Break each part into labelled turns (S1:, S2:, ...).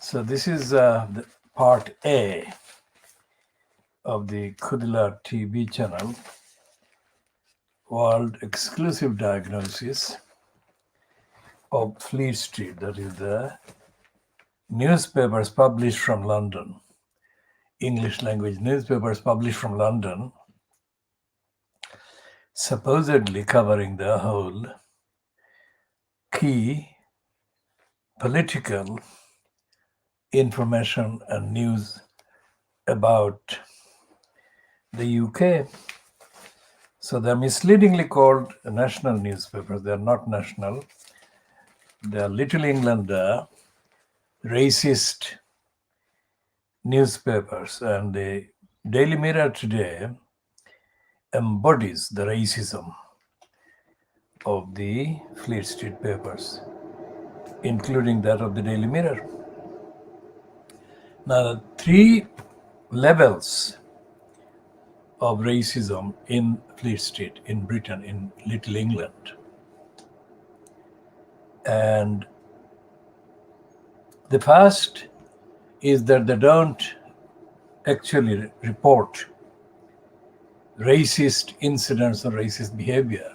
S1: So this is the part A of the KhoodeelaarTV Channel, World Exclusive Diagnosis of Fleet Street, that is the newspapers published from London, English language newspapers published from London, supposedly covering the whole key political information and news about the UK. So they're misleadingly called national newspapers. They're not national. They're Little England racist newspapers. And the Daily Mirror today embodies the racism of the Fleet Street papers, including that of the Daily Mirror. Now, the three levels of racism in Fleet Street, in Britain, in Little England. And the first is that they don't actually report racist incidents or racist behavior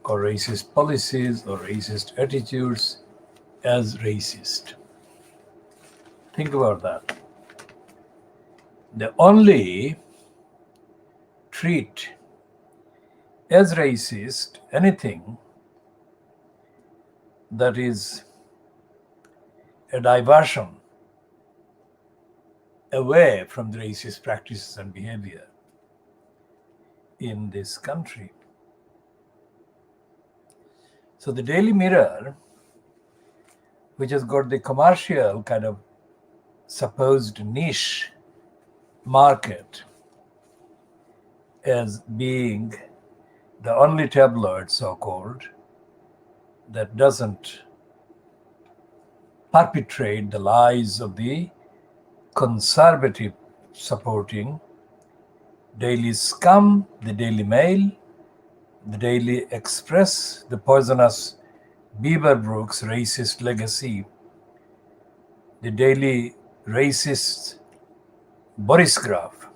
S1: or racist policies or racist attitudes as racist. Think about that. They only treat as racist anything that is a diversion away from the racist practices and behavior in this country. So the Daily Mirror, which has got the commercial kind of supposed niche market as being the only tabloid, so-called, that doesn't perpetrate the lies of the conservative supporting Daily Scum, the Daily Mail, the Daily Express, the poisonous Beaverbrook's racist legacy, the Daily Racist Boris Graf,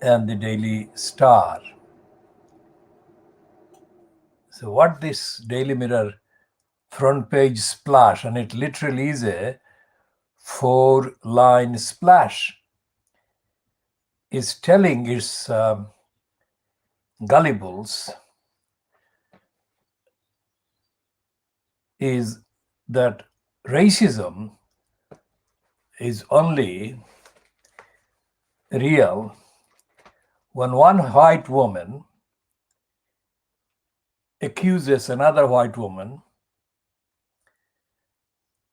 S1: and the Daily Star. So what this Daily Mirror front page splash, and it literally is a 4-line splash, is telling its gullibles is that racism is only real when one white woman accuses another white woman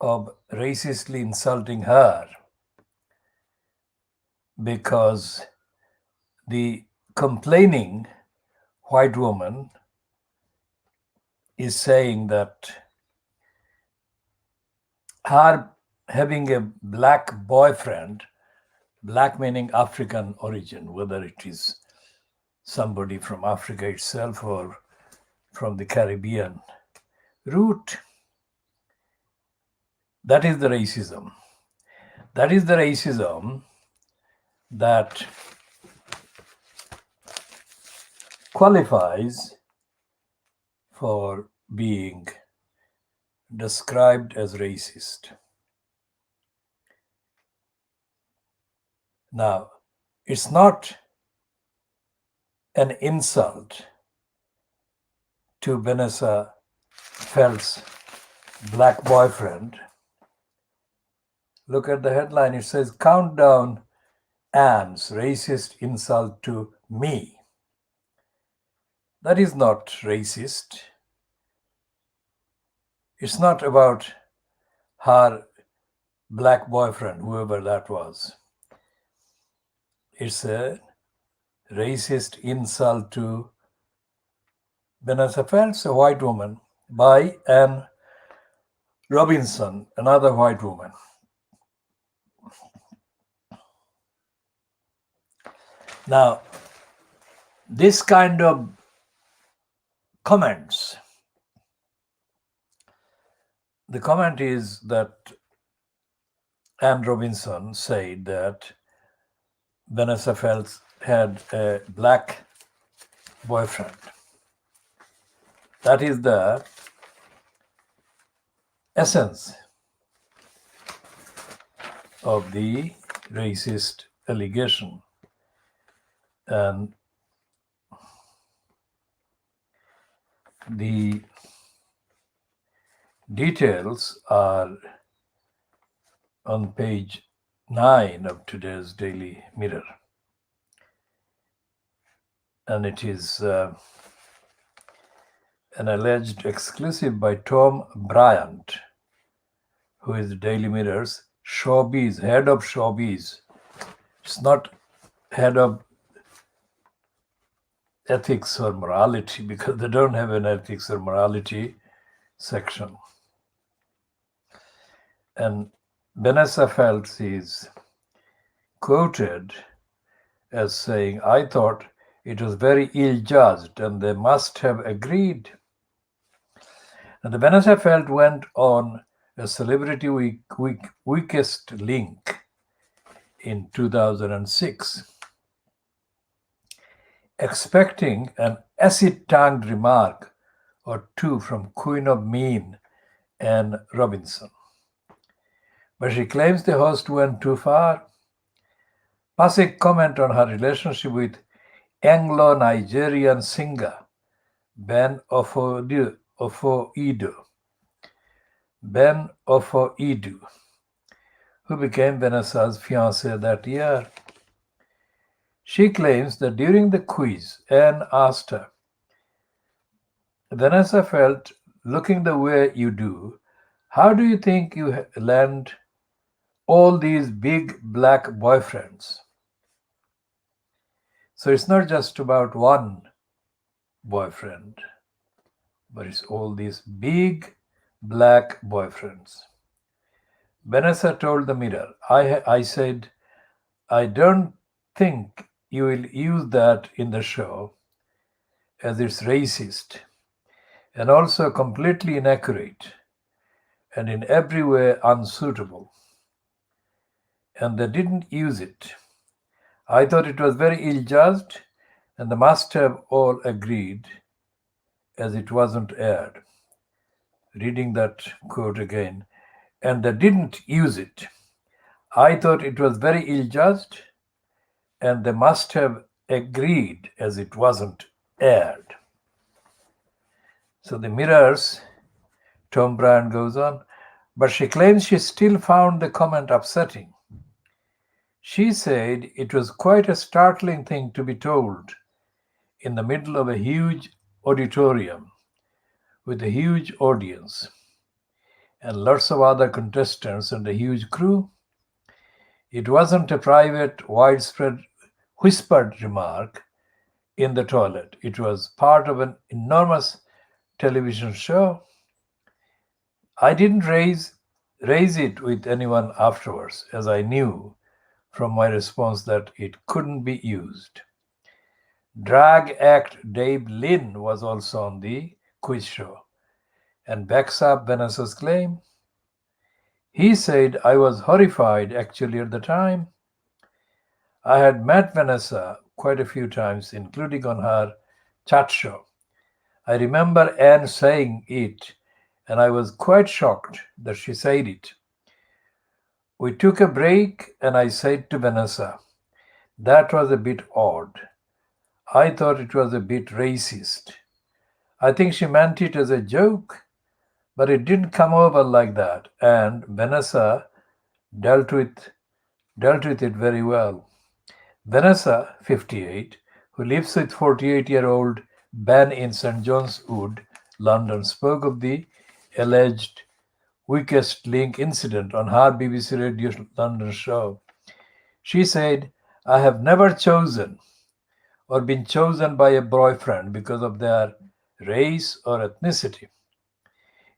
S1: of racistly insulting her because the complaining white woman is saying that her having a black boyfriend, black meaning African origin, whether it is somebody from Africa itself or from the Caribbean root, that is the racism. That is the racism that qualifies for being described as racist. Now, it's not an insult to Vanessa Felt's black boyfriend. Look at the headline. It says, "Countdown Anne's racist insult to me." That is not racist. It's not about her black boyfriend, whoever that was. It's a racist insult to Vanessa Feltz, a white woman, by Anne Robinson, another white woman. Now, this kind of comments The comment is that Anne Robinson said that Vanessa Feltz had a black boyfriend. That is the essence of the racist allegation. And the details are on page 9 of today's Daily Mirror. And it is an alleged exclusive by Tom Bryant, who is Daily Mirror's showbiz, head of showbiz. It's not head of ethics or morality, because they don't have an ethics or morality section. And Vanessa Feltz is quoted as saying, "I thought it was very ill-judged and they must have agreed." And the Vanessa Feltz went on a Celebrity Weakest Link in 2006, expecting an acid-tongued remark or two from Queen of Mean, Anne Robinson. But she claims the host went too far. Passing comment on her relationship with Anglo-Nigerian singer Ben Ofoedu, who became Vanessa's fiancé that year. She claims that during the quiz, Anne asked her, "Vanessa Feltz, looking the way you do, how do you think you land all these big black boyfriends?" So it's not just about one boyfriend, but it's all these big black boyfriends. Vanessa told the Mirror, I said, "I don't think you will use that in the show, as it's racist and also completely inaccurate and in every way unsuitable." And they didn't use it. "I thought it was very ill-judged, and they must have all agreed, as it wasn't aired." Reading that quote again. "And they didn't use it. I thought it was very ill-judged, and they must have agreed, as it wasn't aired." So the Mirror's Tom Bryant goes on, but she claims she still found the comment upsetting. She said it was quite a startling thing to be told in the middle of a huge auditorium with a huge audience and lots of other contestants and a huge crew. It wasn't a private, widespread, whispered remark in the toilet. It was part of an enormous television show. I didn't raise it with anyone afterwards, as I knew from my response that it couldn't be used. Drag act Dave Lynn was also on the quiz show and backs up Vanessa's claim. He said, "I was horrified actually at the time. I had met Vanessa quite a few times, including on her chat show. I remember Anne saying it, and I was quite shocked that she said it. We took a break, and I said to Vanessa, that was a bit odd. I thought it was a bit racist. I think she meant it as a joke, but it didn't come over like that, and Vanessa dealt with it very well." Vanessa, 58, who lives with 48-year-old Ben in St. John's Wood, London, spoke of the alleged weakest link incident on her BBC Radio London show. She said, "I have never chosen or been chosen by a boyfriend because of their race or ethnicity.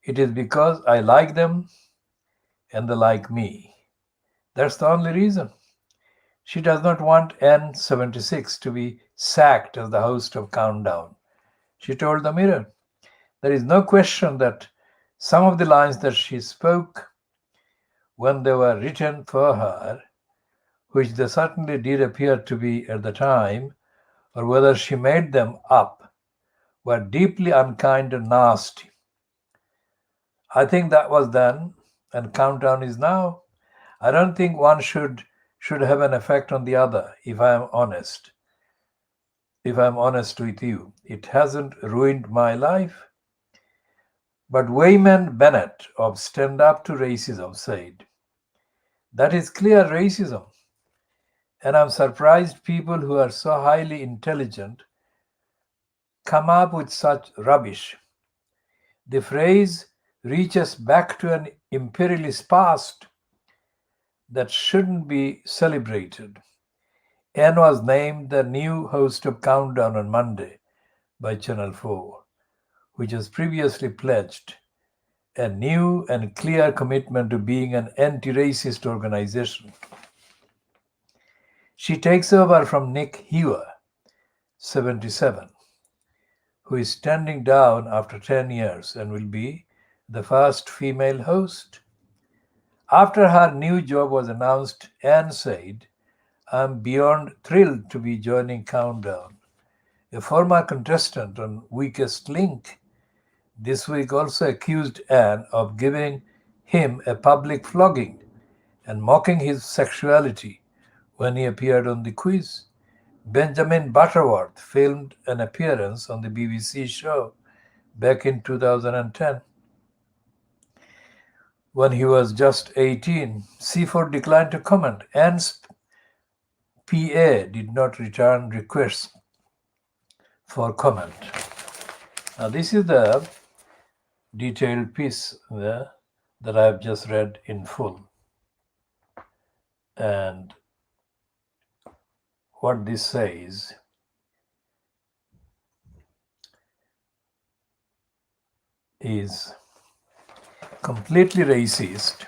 S1: It is because I like them and they like me. That's the only reason." She does not want N76 to be sacked as the host of Countdown. She told the Mirror, "There is no question that Some of the lines that she spoke when they were written for her, which they certainly did appear to be at the time, or whether she made them up, were deeply unkind and nasty. I think that was then, and countdown is now. I don't think one should have an effect on the other, if I am honest. If I'm honest with you, it hasn't ruined my life. But Wayman Bennett of Stand Up to Racism said, that is clear racism. And I'm surprised people who are so highly intelligent come up with such rubbish. The phrase reaches back to an imperialist past that shouldn't be celebrated. Anne was named the new host of Countdown on Monday by Channel 4, which has previously pledged a new and clear commitment to being an anti-racist organization. She takes over from Nick Hewer, 77, who is standing down after 10 years and will be the first female host. After her new job was announced, Anne said, I'm beyond thrilled to be joining Countdown. A former contestant on Weakest Link this week also accused Anne of giving him a public flogging and mocking his sexuality when he appeared on the quiz. Benjamin Butterworth filmed an appearance on the BBC show back in 2010. When he was just 18, Seaford declined to comment. Anne's PA did not return requests for comment. Now, this is the detailed piece that I have just read in full. And what this says is completely racist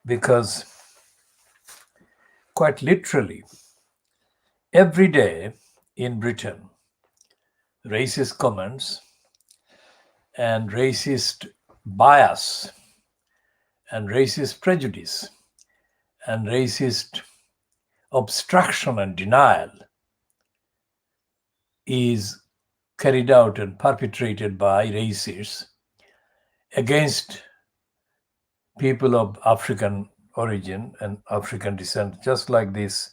S1: because, quite literally, every day in Britain, racist comments and racist bias and racist prejudice and racist obstruction and denial is carried out and perpetrated by racists against people of African origin and African descent, just like this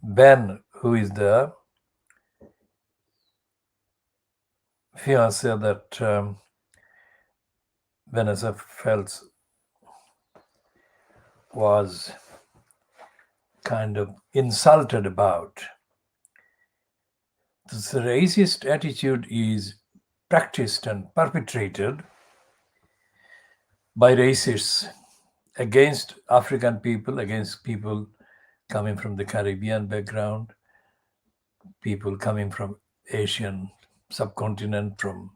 S1: Ben, who is the fiancé that Vanessa Feltz was kind of insulted about. This racist attitude is practiced and perpetrated by racists against African people, against people coming from the Caribbean background, people coming from Asian subcontinent, from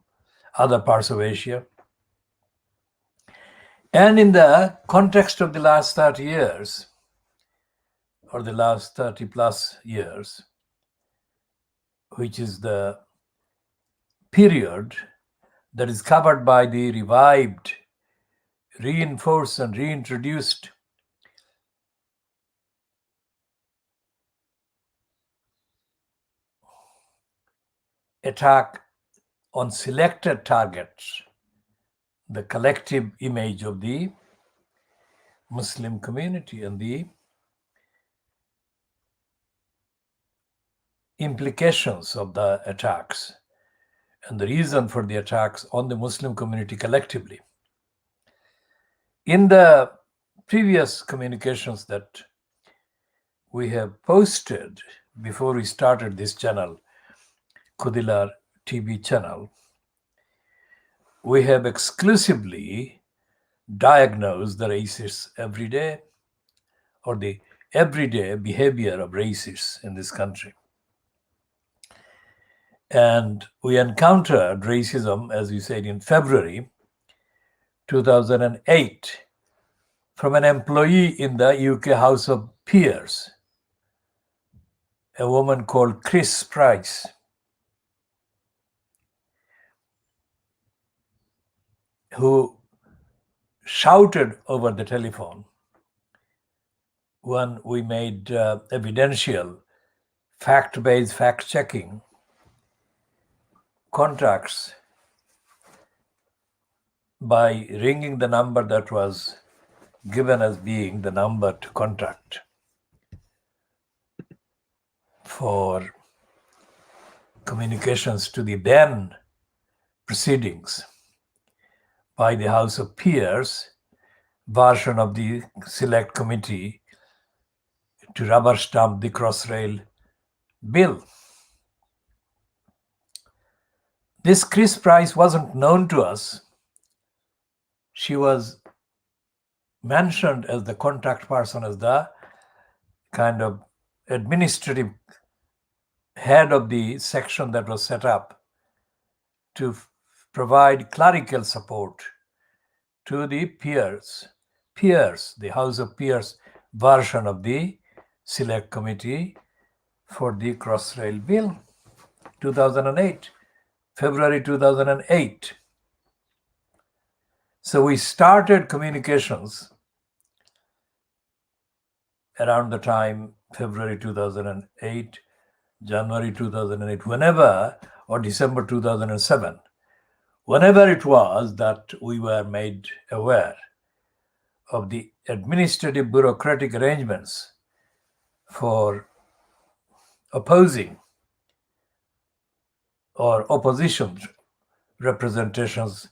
S1: other parts of Asia. And in the context of the last 30 years, or the last 30 plus years, which is the period that is covered by the revived, reinforced, and reintroduced attack on selected targets, the collective image of the Muslim community and the implications of the attacks and the reason for the attacks on the Muslim community collectively. In the previous communications that we have posted before we started this channel, KhoodeelaarTV Channel, we have exclusively diagnosed the racists every day, or the everyday behavior of racists in this country. And we encountered racism, as we said, in February 2008 from an employee in the UK House of Peers, a woman called Chris Price. who shouted over the telephone when we made evidential, fact-based, fact-checking contacts by ringing the number that was given as being the number to contact for communications to the then proceedings by the House of Peers version of the Select Committee to rubber stamp the Crossrail bill. This Chris Price wasn't known to us. She was mentioned as the contact person, as the kind of administrative head of the section that was set up to provide clerical support to the peers, the House of Peers version of the Select Committee for the Crossrail Bill, 2008, February 2008. So we started communications around the time February 2008, January 2008, whenever, or December 2007, whenever it was that we were made aware of the administrative bureaucratic arrangements for opposing or opposition representations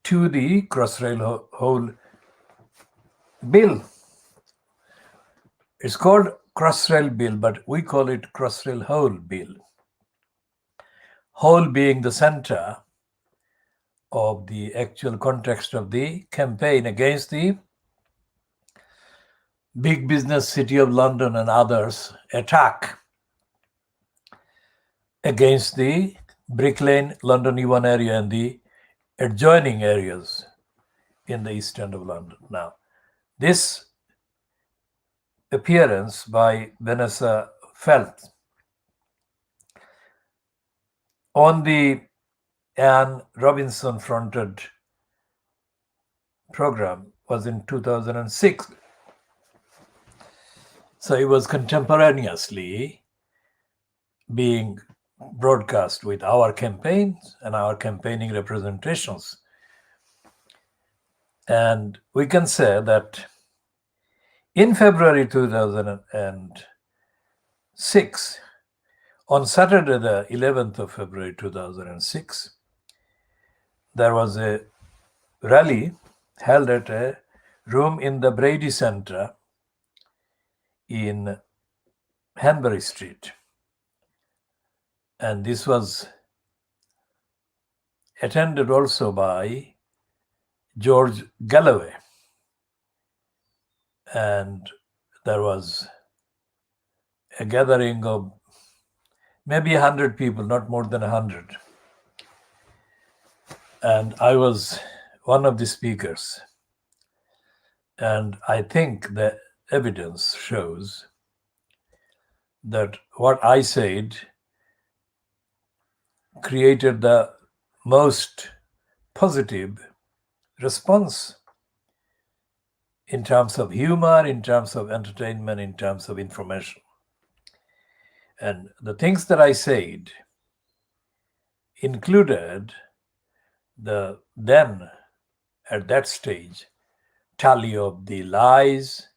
S1: to the Crossrail Whole Bill. It's called Crossrail Bill, but we call it Crossrail Whole Bill. Whole being the center of the actual context of the campaign against the big business City of London and others attack against the Brick Lane, London E1 area and the adjoining areas in the east end of London. Now, this appearance by Vanessa Felt on the Anne Robinson fronted program was in 2006. So it was contemporaneously being broadcast with our campaigns and our campaigning representations. And we can say that in February 2006, on Saturday, the 11th of February 2006, there was a rally held at a room in the Brady Center in Hanbury Street. And this was attended also by George Galloway. And there was a gathering of maybe 100 people, not more than 100. And I was one of the speakers. And I think the evidence shows that what I said created the most positive response in terms of humor, in terms of entertainment, in terms of information. And the things that I said included the then, at that stage, tally of the lies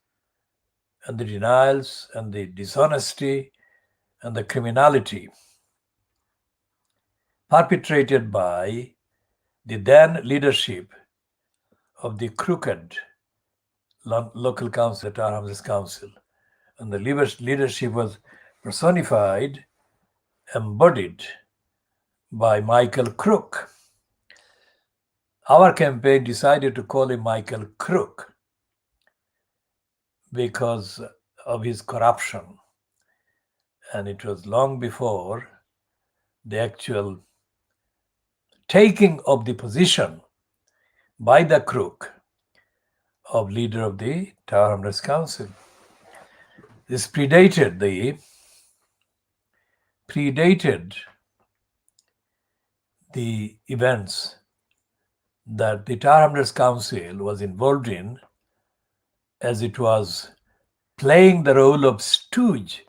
S1: and the denials and the dishonesty and the criminality perpetrated by the then leadership of the crooked local council, the Tower Hamlets Council. And the leadership was personified, embodied by Michael Crook. Our campaign decided to call him Michael Crook because of his corruption. And it was long before the actual taking of the position by the Crook of leader of the Tower Hamlets Council. This predated the events that the Tar Hamlets Council was involved in, as it was playing the role of stooge,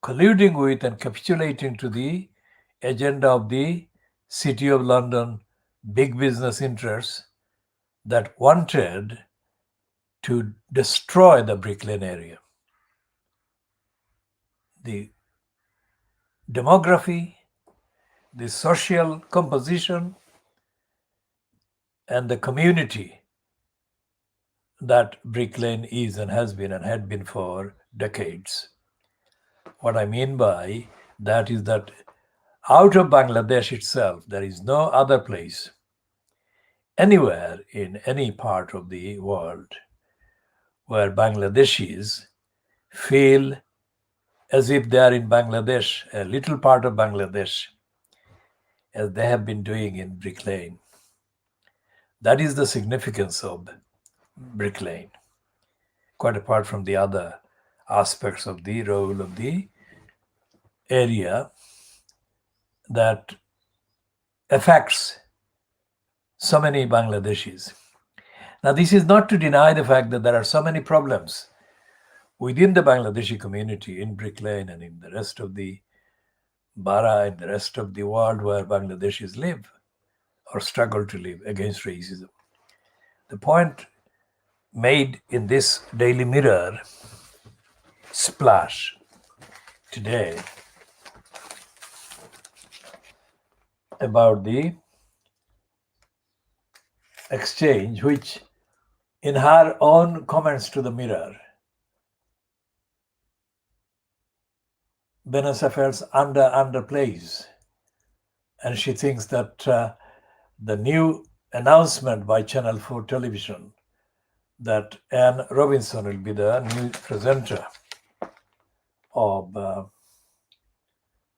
S1: colluding with and capitulating to the agenda of the City of London big business interests that wanted to destroy the Brick Lane area. The demography, the social composition, and the community that Brick Lane is and has been and had been for decades. What I mean by that is that out of Bangladesh itself, there is no other place anywhere in any part of the world where Bangladeshis feel as if they are in Bangladesh, a little part of Bangladesh, as they have been doing in Brick Lane. That is the significance of Brick Lane, quite apart from the other aspects of the role of the area that affects so many Bangladeshis. Now, this is not to deny the fact that there are so many problems within the Bangladeshi community in Brick Lane and in the rest of the Bara and the rest of the world where Bangladeshis live or struggle to live against racism. The point made in this Daily Mirror splash today about the exchange, which in her own comments to the Mirror, Vanessa felt underplays, and she thinks that the new announcement by Channel 4 television that Anne Robinson will be the new presenter of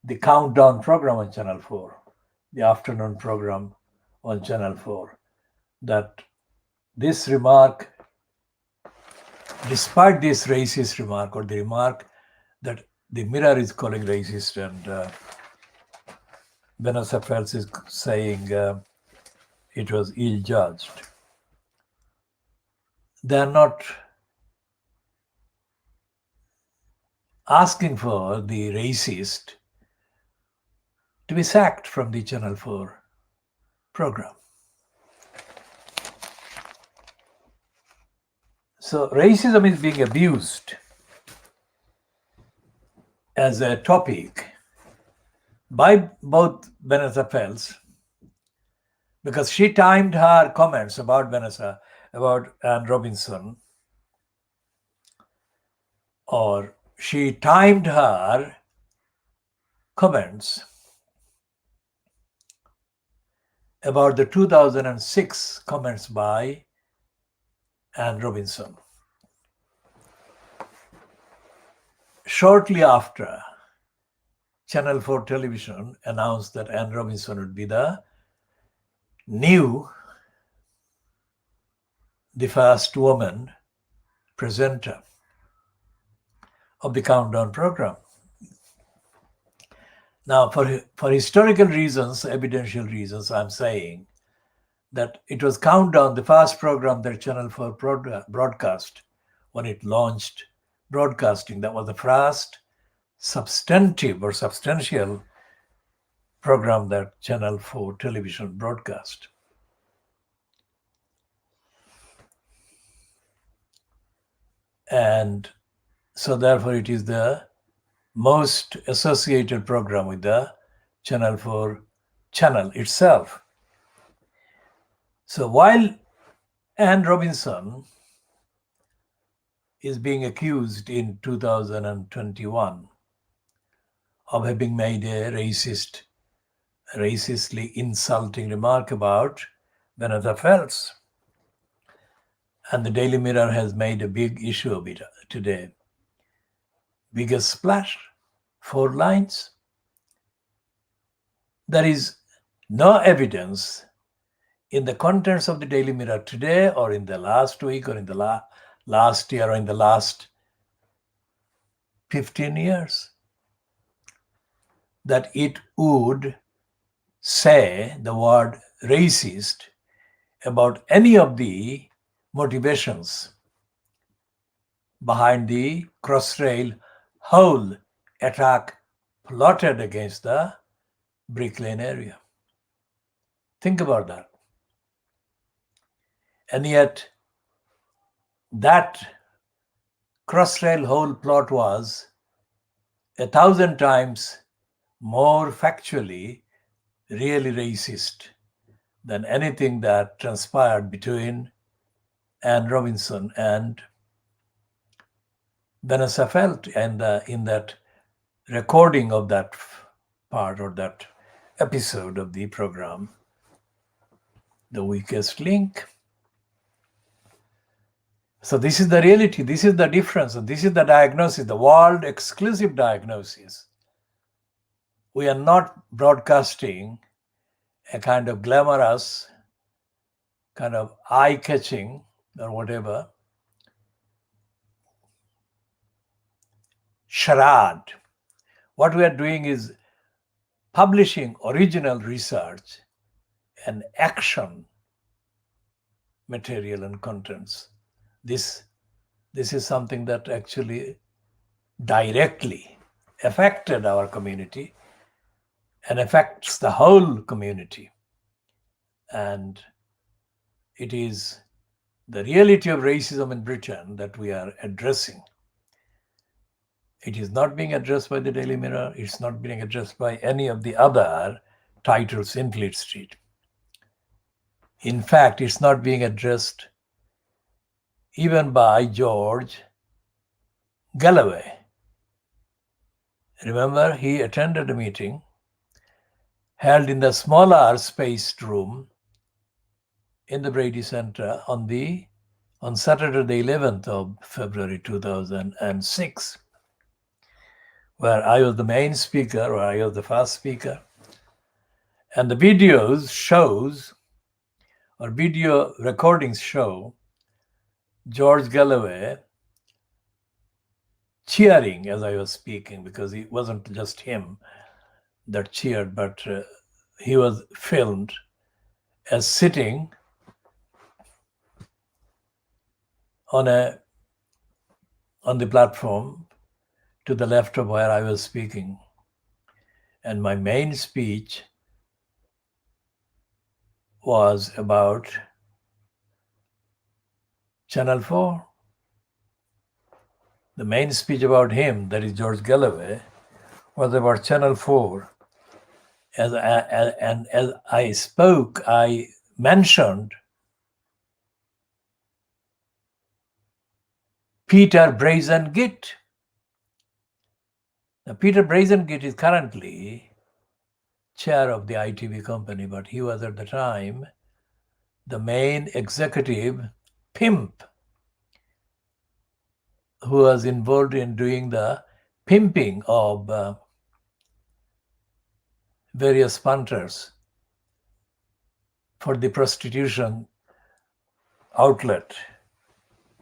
S1: the countdown program on Channel 4, the afternoon program on Channel 4, that this remark, despite this racist remark or the remark that the Mirror is calling racist and Vanessa Feltz is saying it was ill-judged, they are not asking for the racist to be sacked from the Channel 4 program. So racism is being abused as a topic by both Vanessa Feltz, because she timed her comments about Anne Robinson, or she timed her comments about the 2006 comments by Anne Robinson. Shortly after, Channel 4 television announced that Anne Robinson would be the first woman presenter of the countdown program. Now, for historical reasons, evidential reasons, I'm saying that it was Countdown, the first program that Channel 4 broadcast when it launched broadcasting. That was the first substantive or substantial program that Channel 4 television broadcast. And so therefore it is the most associated program with the Channel 4 channel itself. So while Anne Robinson is being accused in 2021 of having made a racistly insulting remark about Vanessa Feltz, and the Daily Mirror has made a big issue of it today. Biggest splash, 4 lines. There is no evidence in the contents of the Daily Mirror today or in the last week or in the last year or in the last 15 years that it would say the word racist about any of the motivations behind the Crossrail whole attack plotted against the Brick Lane area. Think about that. And yet, that Crossrail whole plot was 1,000 times more factually really racist than anything that transpired between Anne Robinson and Vanessa Felt. And in that recording of that part or that episode of the program, The Weakest Link. So this is the reality, this is the difference, and this is the diagnosis, the world exclusive diagnosis. We are not broadcasting a kind of glamorous, kind of eye-catching or whatever charade. What we are doing is publishing original research and action material and contents. This is something that actually directly affected our community and affects the whole community. And it is the reality of racism in Britain that we are addressing. It is not being addressed by the Daily Mirror. It's not being addressed by any of the other titles in Fleet Street. In fact, it's not being addressed even by George Galloway. Remember, he attended a meeting held in the smaller spaced room in the Brady Center on Saturday, the 11th of February 2006, where I was the main speaker, or I was the first speaker. And the video recordings show George Galloway cheering as I was speaking, because it wasn't just him that cheered, but he was filmed as sitting on the platform to the left of where I was speaking. And my main speech was about Channel 4. The main speech about him, that is George Galloway, was about Channel 4. As I spoke, I mentioned Peter Brazen-Gitt. Now, Peter Brazen-Gitt is currently chair of the ITV company, but he was at the time the main executive pimp who was involved in doing the pimping of various punters for the prostitution outlet,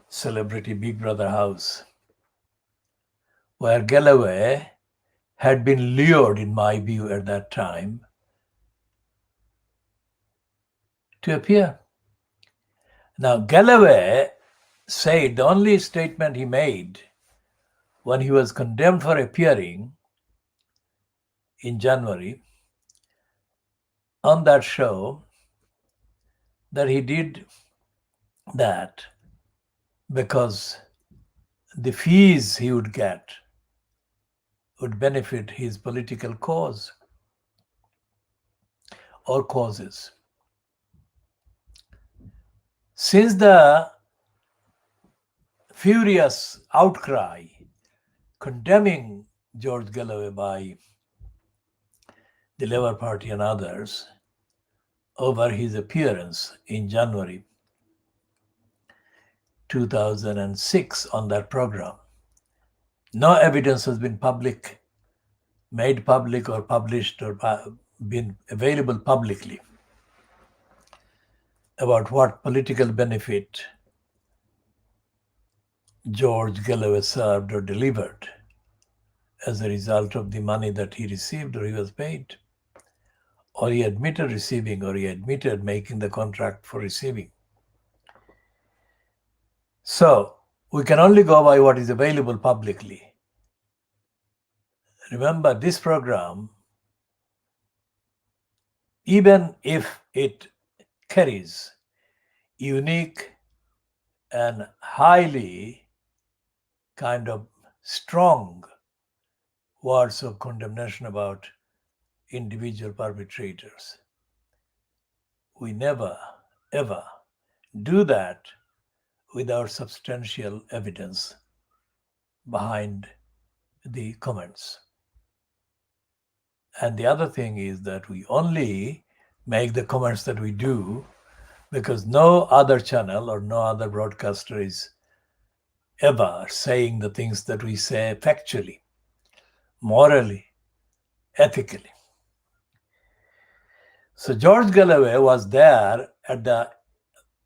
S1: Celebrity Big Brother House, where Galloway had been lured, in my view at that time, to appear. Now, Galloway said the only statement he made when he was condemned for appearing in January on that show, that he did that because the fees he would get would benefit his political cause or causes. Since the furious outcry condemning George Galloway by the Labour Party and others over his appearance in January 2006 on that program, no evidence has been made public or published or been available publicly about what political benefit George Galloway served or delivered as a result of the money that he received or he was paid. or he admitted receiving, or he admitted making the contract for receiving. So we can only go by what is available publicly. Remember, this program, even if it carries unique and highly kind of strong words of condemnation about individual perpetrators, we never, ever do that without substantial evidence behind the comments. And the other thing is that we only make the comments that we do because no other channel or no other broadcaster is ever saying the things that we say factually, morally, ethically. So George Galloway was there at the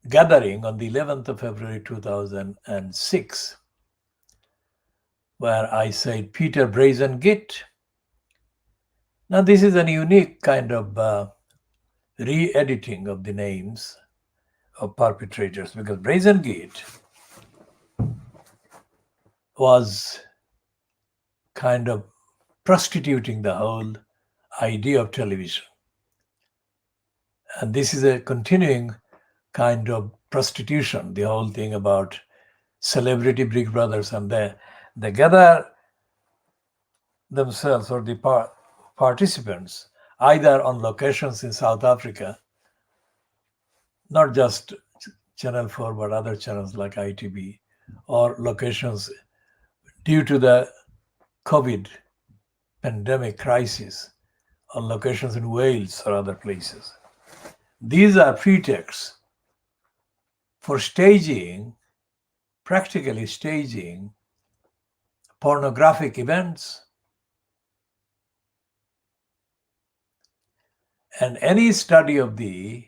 S1: gathering on the 11th of February 2006, where I said Peter Brazen Git. Now this is a unique kind of re-editing of the names of perpetrators, because Brazen Gate was kind of prostituting the whole idea of television. And this is a continuing kind of prostitution, the whole thing about celebrity Big Brothers, and they gather themselves or the participants either on locations in South Africa, not just Channel 4, but other channels like ITV, or locations due to the COVID pandemic crisis, or locations in Wales or other places. These are pretexts for staging, practically staging pornographic events. And any study of the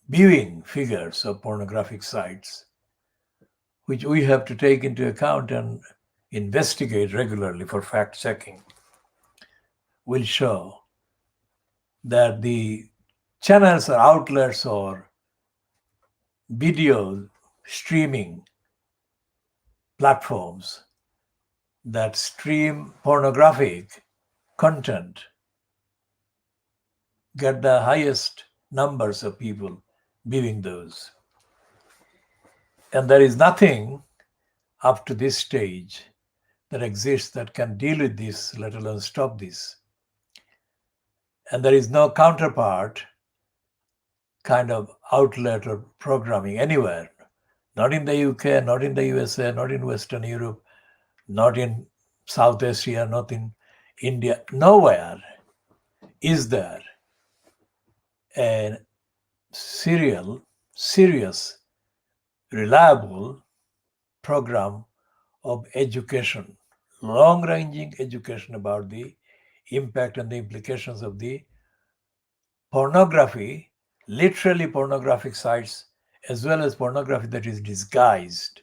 S1: viewing figures of pornographic sites, which we have to take into account and investigate regularly for fact checking, will show that the channels or outlets or video streaming platforms that stream pornographic content get the highest numbers of people viewing those. And there is nothing up to this stage that exists that can deal with this, let alone stop this. And there is no counterpart kind of outlet or programming anywhere, not in the UK, not in the USA, not in Western Europe, not in South Asia, not in India. Nowhere is there a serious, reliable program of education, long-ranging education about the impact and the implications of the pornography, literally pornographic sites, as well as pornography that is disguised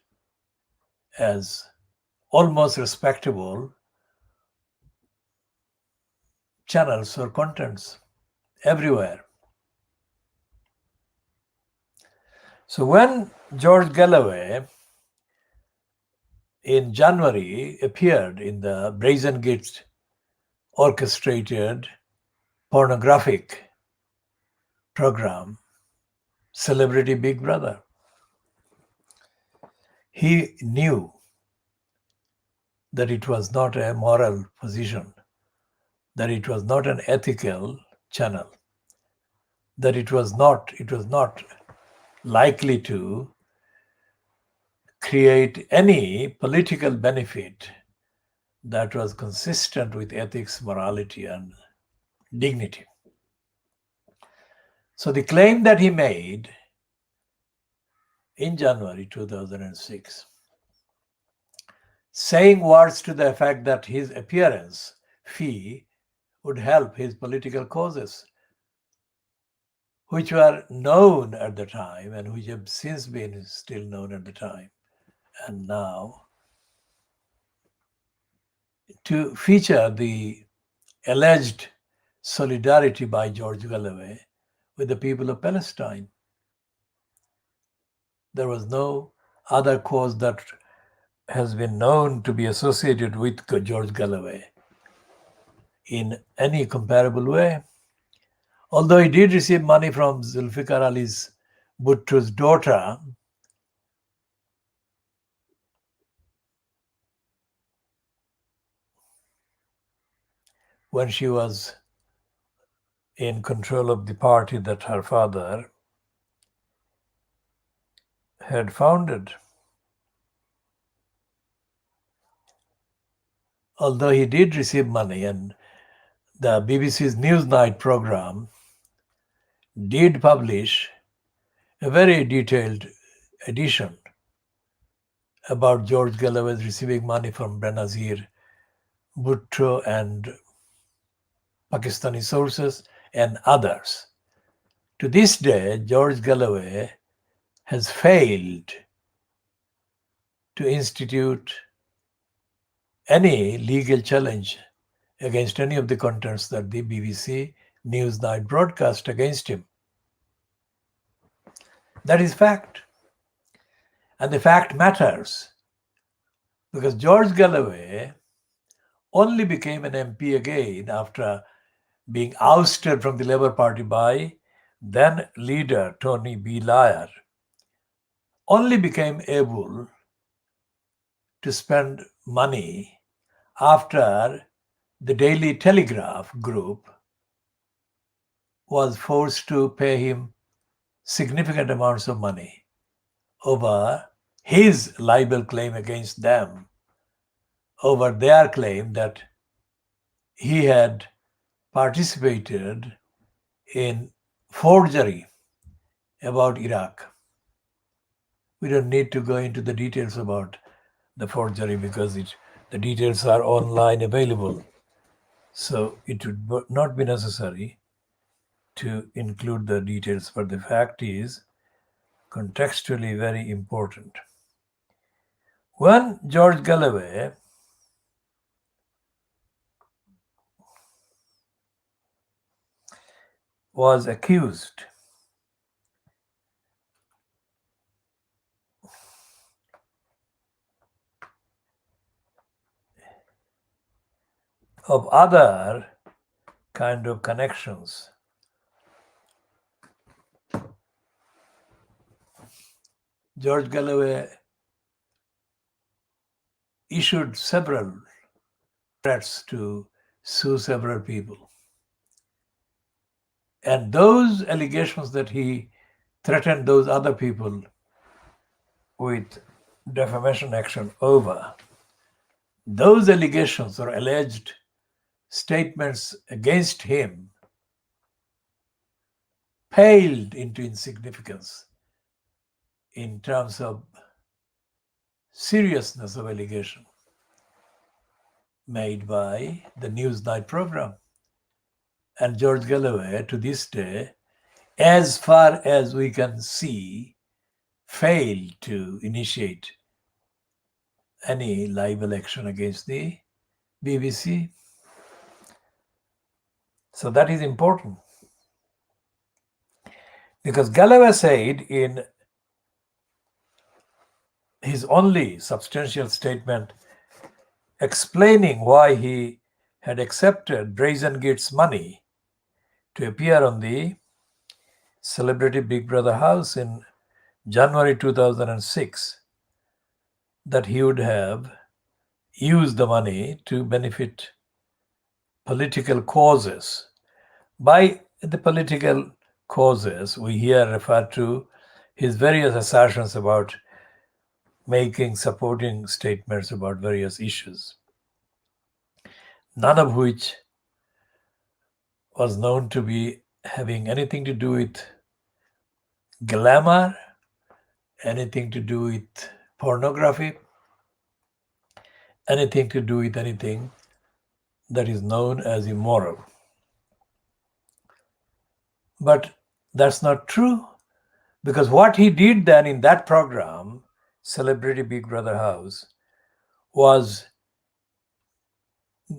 S1: as almost respectable channels or contents everywhere. So when George Galloway in January appeared in the Brazen Gate orchestrated pornographic program, Celebrity Big Brother, he knew that it was not a moral position, that it was not an ethical channel, that it was not likely to create any political benefit that was consistent with ethics, morality, and dignity. So the claim that he made in January 2006, saying words to the effect that his appearance fee would help his political causes, which were known at the time and which have since been still known at the time, and now to feature the alleged solidarity by George Galloway with the people of Palestine. There was no other cause that has been known to be associated with George Galloway in any comparable way. Although he did receive money from Zulfikar Ali's Bhutto's daughter, when she was in control of the party that her father had founded. Although he did receive money, and the BBC's Newsnight program did publish a very detailed edition about George Galloway's receiving money from Benazir Bhutto and Pakistani sources and others. To this day, George Galloway has failed to institute any legal challenge against any of the contents that the BBC Newsnight broadcast against him. That is fact. And the fact matters because George Galloway only became an MP again after being ousted from the Labour Party by then leader Tony Blair, only became able to spend money after the Daily Telegraph group was forced to pay him significant amounts of money over his libel claim against them, over their claim that he had participated in forgery about Iraq. We don't need to go into the details about the forgery because the details are online available. So it would not be necessary to include the details, but the fact is contextually very important. When George Galloway was accused of other kind of connections, George Galloway issued several threats to sue several people. And those allegations that he threatened those other people with defamation action over, those allegations or alleged statements against him paled into insignificance in terms of seriousness of allegation made by the Newsnight program. And George Galloway, to this day, as far as we can see, failed to initiate any libel action against the BBC. So that is important. Because Galloway said in his only substantial statement explaining why he had accepted Brazengate's money to appear on the celebrity Big Brother house in January 2006, that he would have used the money to benefit political causes. By the political causes, we here refer to his various assertions about making supporting statements about various issues, none of which was known to be having anything to do with glamour, anything to do with pornography, anything to do with anything that is known as immoral. But that's not true, because what he did then in that program, Celebrity Big Brother House, was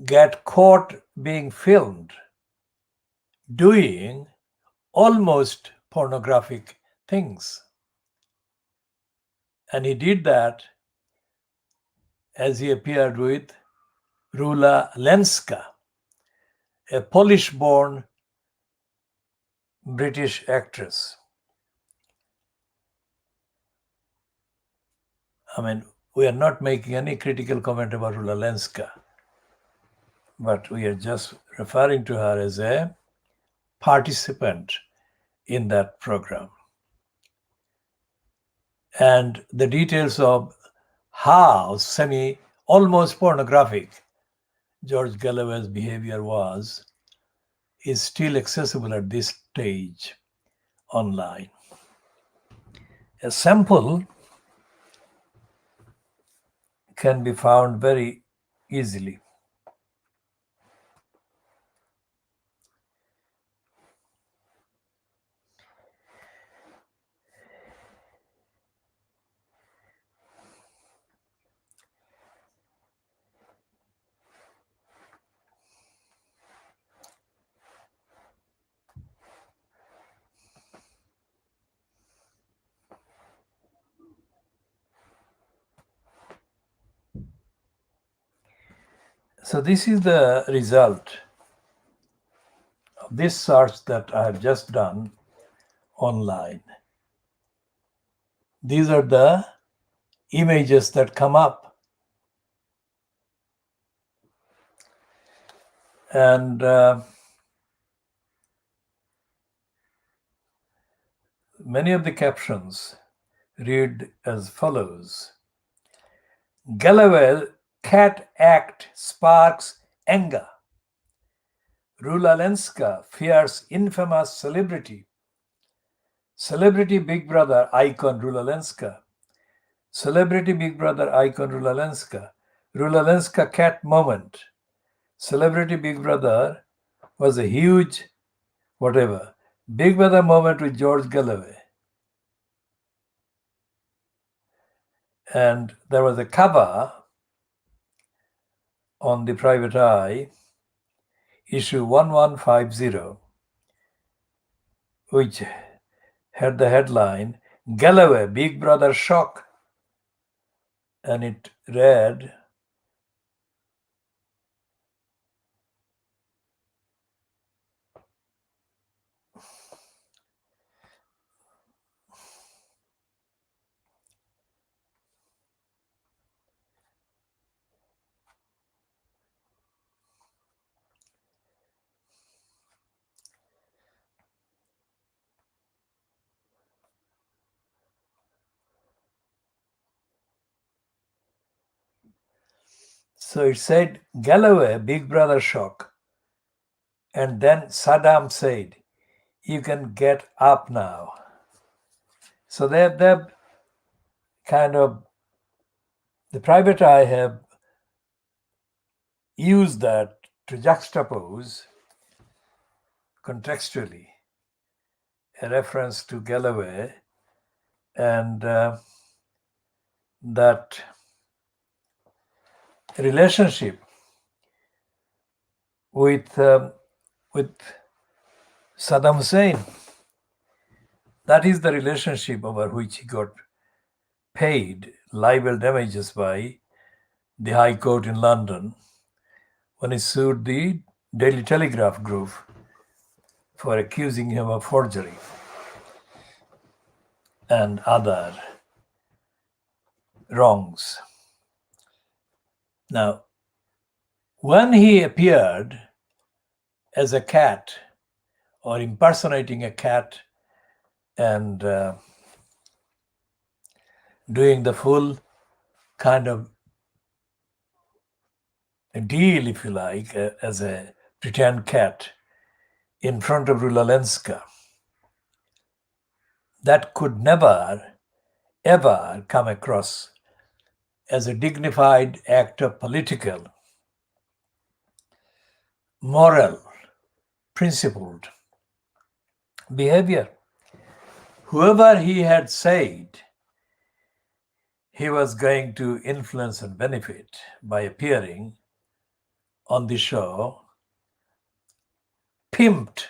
S1: get caught being filmed doing almost pornographic things. And he did that as he appeared with Rula Lenska, a Polish-born British actress. I mean, we are not making any critical comment about Rula Lenska, but we are just referring to her as a participant in that program. And the details of how almost pornographic George Galloway's behavior was is still accessible at this stage online. A sample can be found very easily. So this is the result of this search that I have just done online. These are the images that come up. And many of the captions read as follows. Galloway cat act sparks anger. Rula Lenska fears infamous celebrity. Celebrity Big Brother icon Rula Lenska. Celebrity Big Brother icon Rula Lenska. Rula Lenska cat moment. Celebrity Big Brother was a huge whatever. Big Brother moment with George Galloway. And there was a cover on the Private Eye, issue 1150, which had the headline, Galloway, Big Brother shock. And it read, so it said, Galloway, Big Brother shock. And then Saddam said, you can get up now. So they've kind of, the Private Eye have used that to juxtapose contextually a reference to Galloway and that relationship with Saddam Hussein. That is the relationship over which he got paid libel damages by the High Court in London when he sued the Daily Telegraph group for accusing him of forgery and other wrongs. Now, when he appeared as a cat or impersonating a cat and doing the full kind of deal, if you like, as a pretend cat in front of Rula Lenska, that could never, ever come across as a dignified act of political, moral, principled behavior. Whoever he had said he was going to influence and benefit by appearing on the show pimped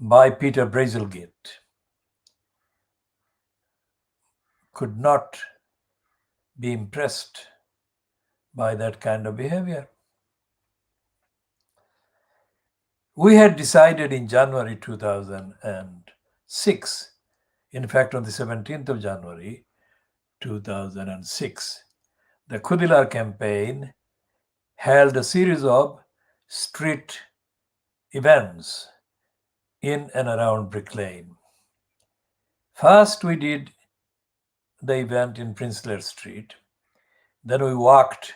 S1: by Peter Brazelgate could not be impressed by that kind of behavior. We had decided in January 2006, in fact, on the 17th of January 2006, the Khoodeelaar campaign held a series of street events in and around Brick Lane. First, we did the event in Prince-Lear Street. Then we walked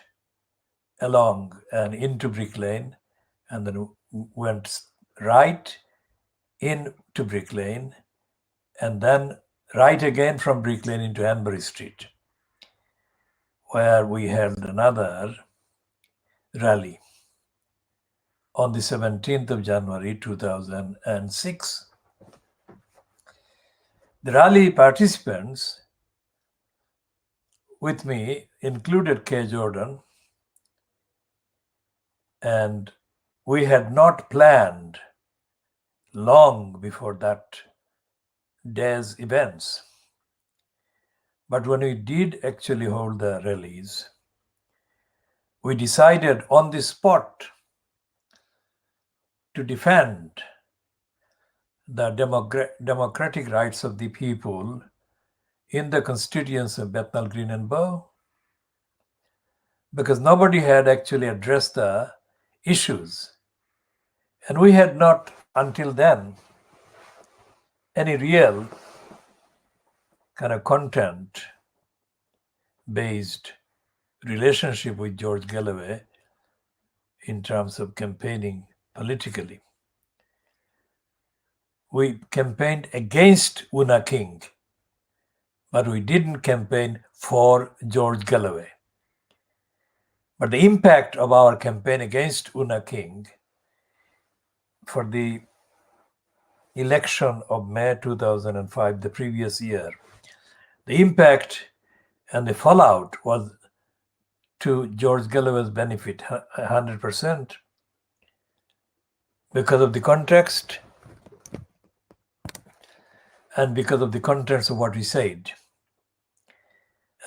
S1: along and into Brick Lane, and then went right into Brick Lane, and then right again from Brick Lane into Hanbury Street, where we held another rally on the 17th of January 2006. The rally participants with me included K. Jordan, and we had not planned long before that day's events. But when we did actually hold the rallies, we decided on the spot to defend the democratic rights of the people in the constituency of Bethnal Green and Bow, because nobody had actually addressed the issues. And we had not, until then, any real kind of content-based relationship with George Galloway in terms of campaigning politically. We campaigned against Una King, but we didn't campaign for George Galloway. But the impact of our campaign against Una King for the election of May 2005, the previous year, the impact and the fallout was to George Galloway's benefit 100%, because of the context and because of the contents of what we said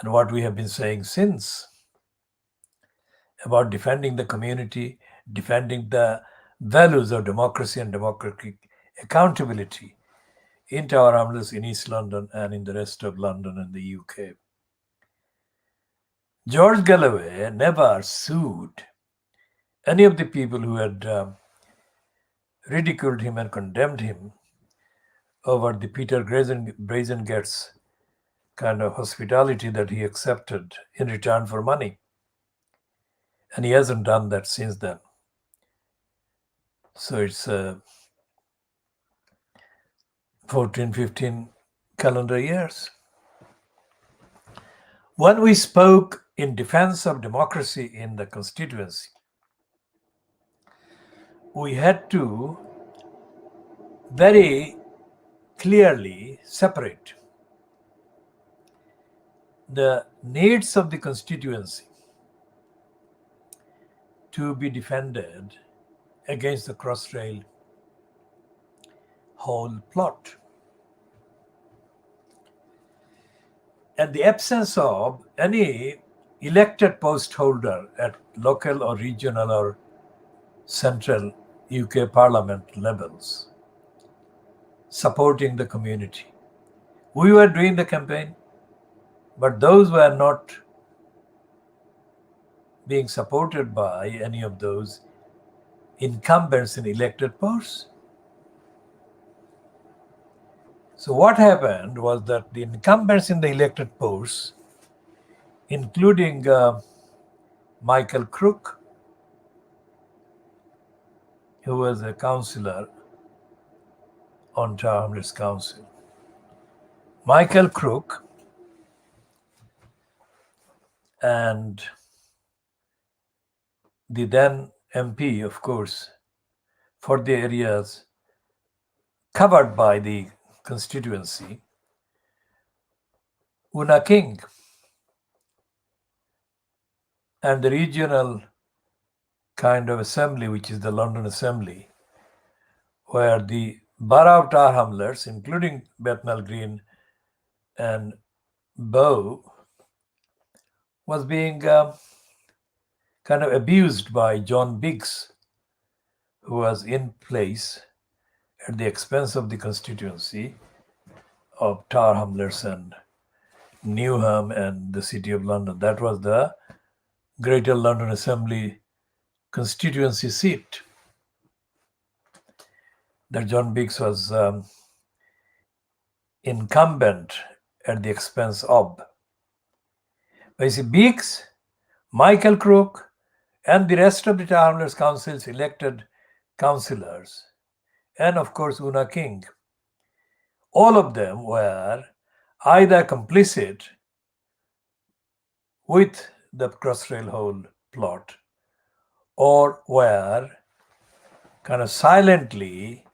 S1: and what we have been saying since about defending the community, defending the values of democracy and democratic accountability in Tower Hamlets, in East London, and in the rest of London and the UK. George Galloway never sued any of the people who had ridiculed him and condemned him over the Peter Brazengate's kind of hospitality that he accepted in return for money. And he hasn't done that since then. So it's 14, 15 calendar years. When we spoke in defense of democracy in the constituency, we had to very clearly separate the needs of the constituency to be defended against the Crossrail whole plot. And the absence of any elected post holder at local or regional or central UK Parliament levels supporting the community. We were doing the campaign, but those were not being supported by any of those incumbents in elected posts. So what happened was that the incumbents in the elected posts, including Michael Crook, who was a councillor on Tower Hamlets Council, Michael Crook and the then MP, of course, for the areas covered by the constituency, Una King, and the regional kind of assembly, which is the London Assembly, where the Borough Tar Hamlers, including Bethnal Green and Bow, was being kind of abused by John Biggs, who was in place at the expense of the constituency of Tar Hamlers and Newham and the City of London. That was the Greater London Assembly constituency seat that John Biggs was incumbent at the expense of. But you see, Biggs, Michael Crook, and the rest of the Tar Hamlers Council's elected councillors, and of course Una King, all of them were either complicit with the Crossrail Hole plot or were kind of silently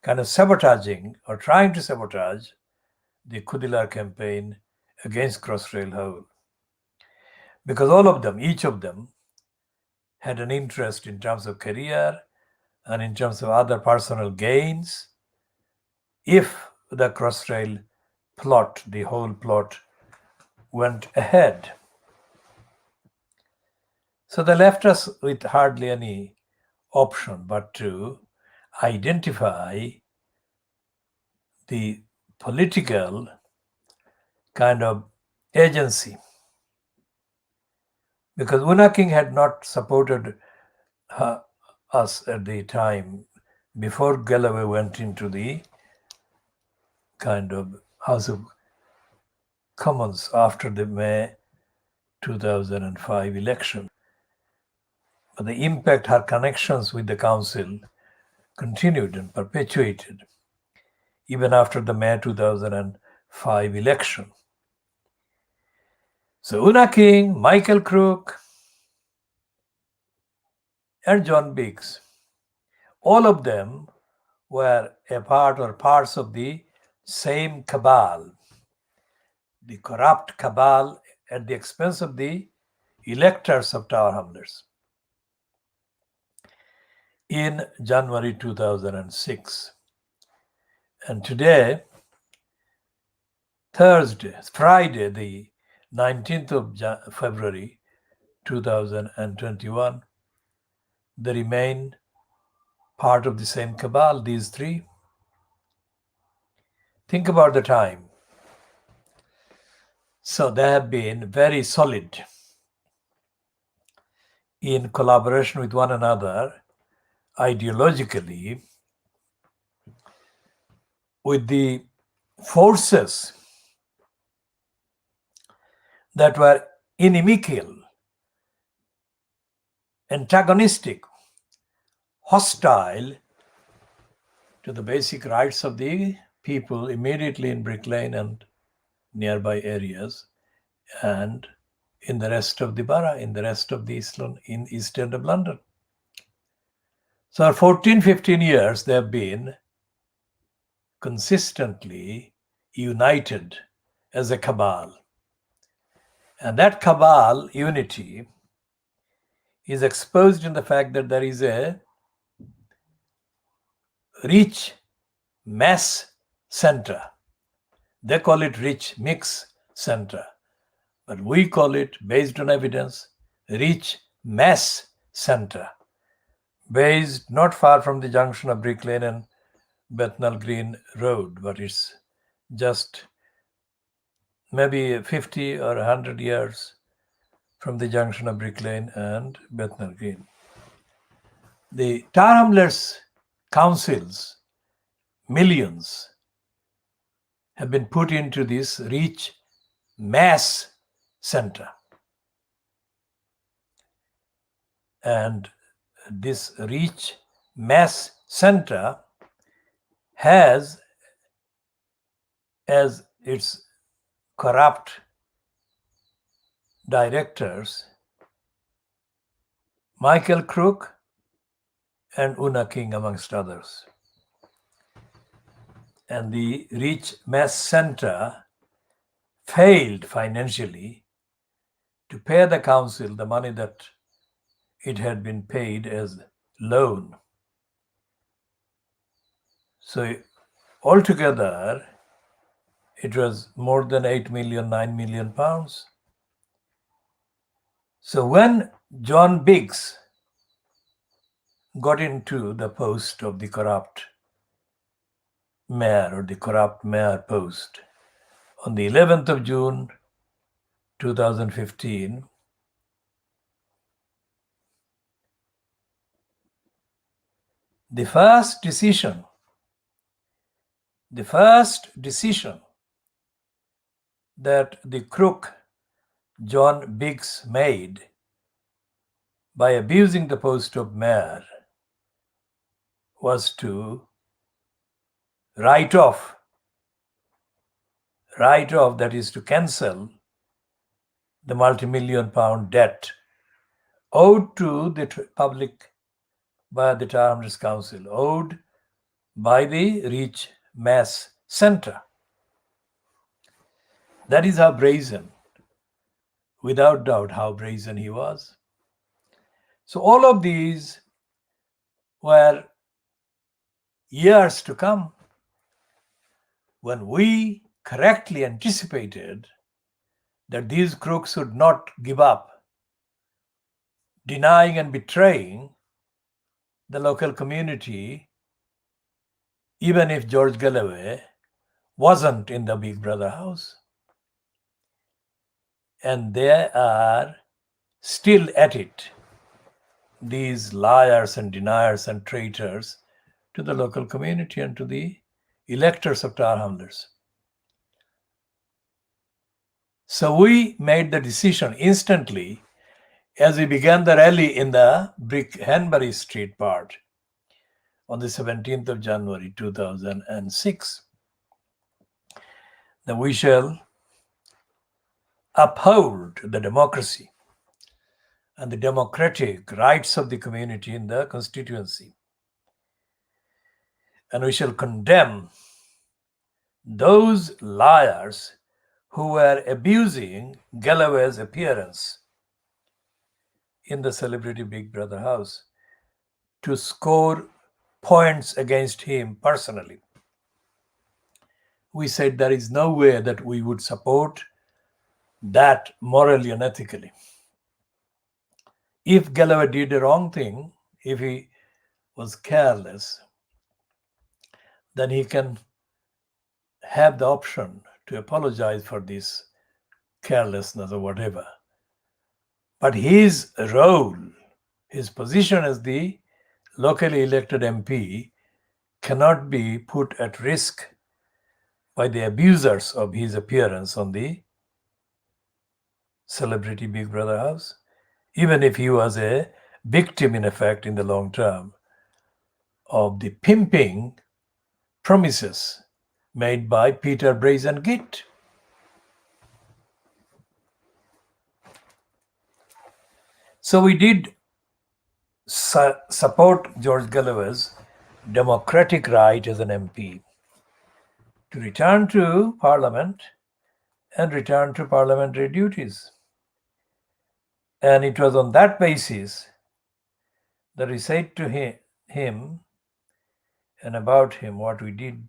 S1: kind of sabotaging or trying to sabotage the Khoodeelaar campaign against Crossrail Hole. Because all of them, each of them, had an interest in terms of career and in terms of other personal gains if the Crossrail plot, the whole plot, went ahead. So they left us with hardly any option but to identify the political kind of agency. Because Una King had not supported us at the time before Galloway went into the kind of House of Commons after the May 2005 election. But the impact, her connections with the council continued and perpetuated even after the May 2005 election. So Una King, Michael Crook, and John Biggs, all of them were a part or parts of the same cabal, the corrupt cabal at the expense of the electors of Tower Hamlets. In January 2006. And today, Friday, the 19th of February 2021, they remain part of the same cabal, these three. Think about the time. So they have been very solid in collaboration with one another, ideologically, with the forces that were inimical, antagonistic, hostile to the basic rights of the people immediately in Brick Lane and nearby areas, and in the rest of the borough, in the rest of the East End of London. So for 14, 15 years, they have been consistently united as a cabal. And that cabal unity is exposed in the fact that there is a rich mass center. They call it rich mix center, but we call it, based on evidence, rich mass center, based not far from the junction of Brick Lane and Bethnal Green Road, but it's just maybe 50 or 100 years from the junction of Brick Lane and Bethnal Green. The Tar Hamlets councils, millions, have been put into this rich mass center. And this rich mass center has as its corrupt directors Michael Crook and Una King, amongst others. And the rich mass center failed financially to pay the council the money that it had been paid as loan. So altogether, it was more than 8 million, 9 million pounds. So when John Biggs got into the post of the corrupt mayor or the corrupt mayor post on the 11th of June 2015, the first decision that the crook John Biggs made by abusing the post of mayor was to write off, that is to cancel the multi-million pound debt owed to the public by the Tower Hamlets Council, owed by the Reach Mass Centre. That is how brazen, without doubt, how brazen he was. So all of these were years to come when we correctly anticipated that these crooks would not give up, denying and betraying the local community, even if George Galloway wasn't in the Big Brother house. And they are still at it, these liars and deniers and traitors to the local community and to the electors of Tower Hamlets. So we made the decision instantly as we began the rally in the Brick Hanbury Street part on the 17th of January 2006, that we shall uphold the democracy and the democratic rights of the community in the constituency. And we shall condemn those liars who were abusing Galloway's appearance in the celebrity Big Brother house to score points against him personally. We said there is no way that we would support that morally and ethically. If Galloway did a wrong thing, if he was careless, then he can have the option to apologize for this carelessness or whatever. But his role, his position as the locally elected MP cannot be put at risk by the abusers of his appearance on the celebrity Big Brother house, even if he was a victim, in effect, in the long term, of the pimping promises made by Peter Brazen Git. So we did support George Galloway's democratic right as an MP to return to Parliament and return to parliamentary duties. And it was on that basis that we said to him and about him what we did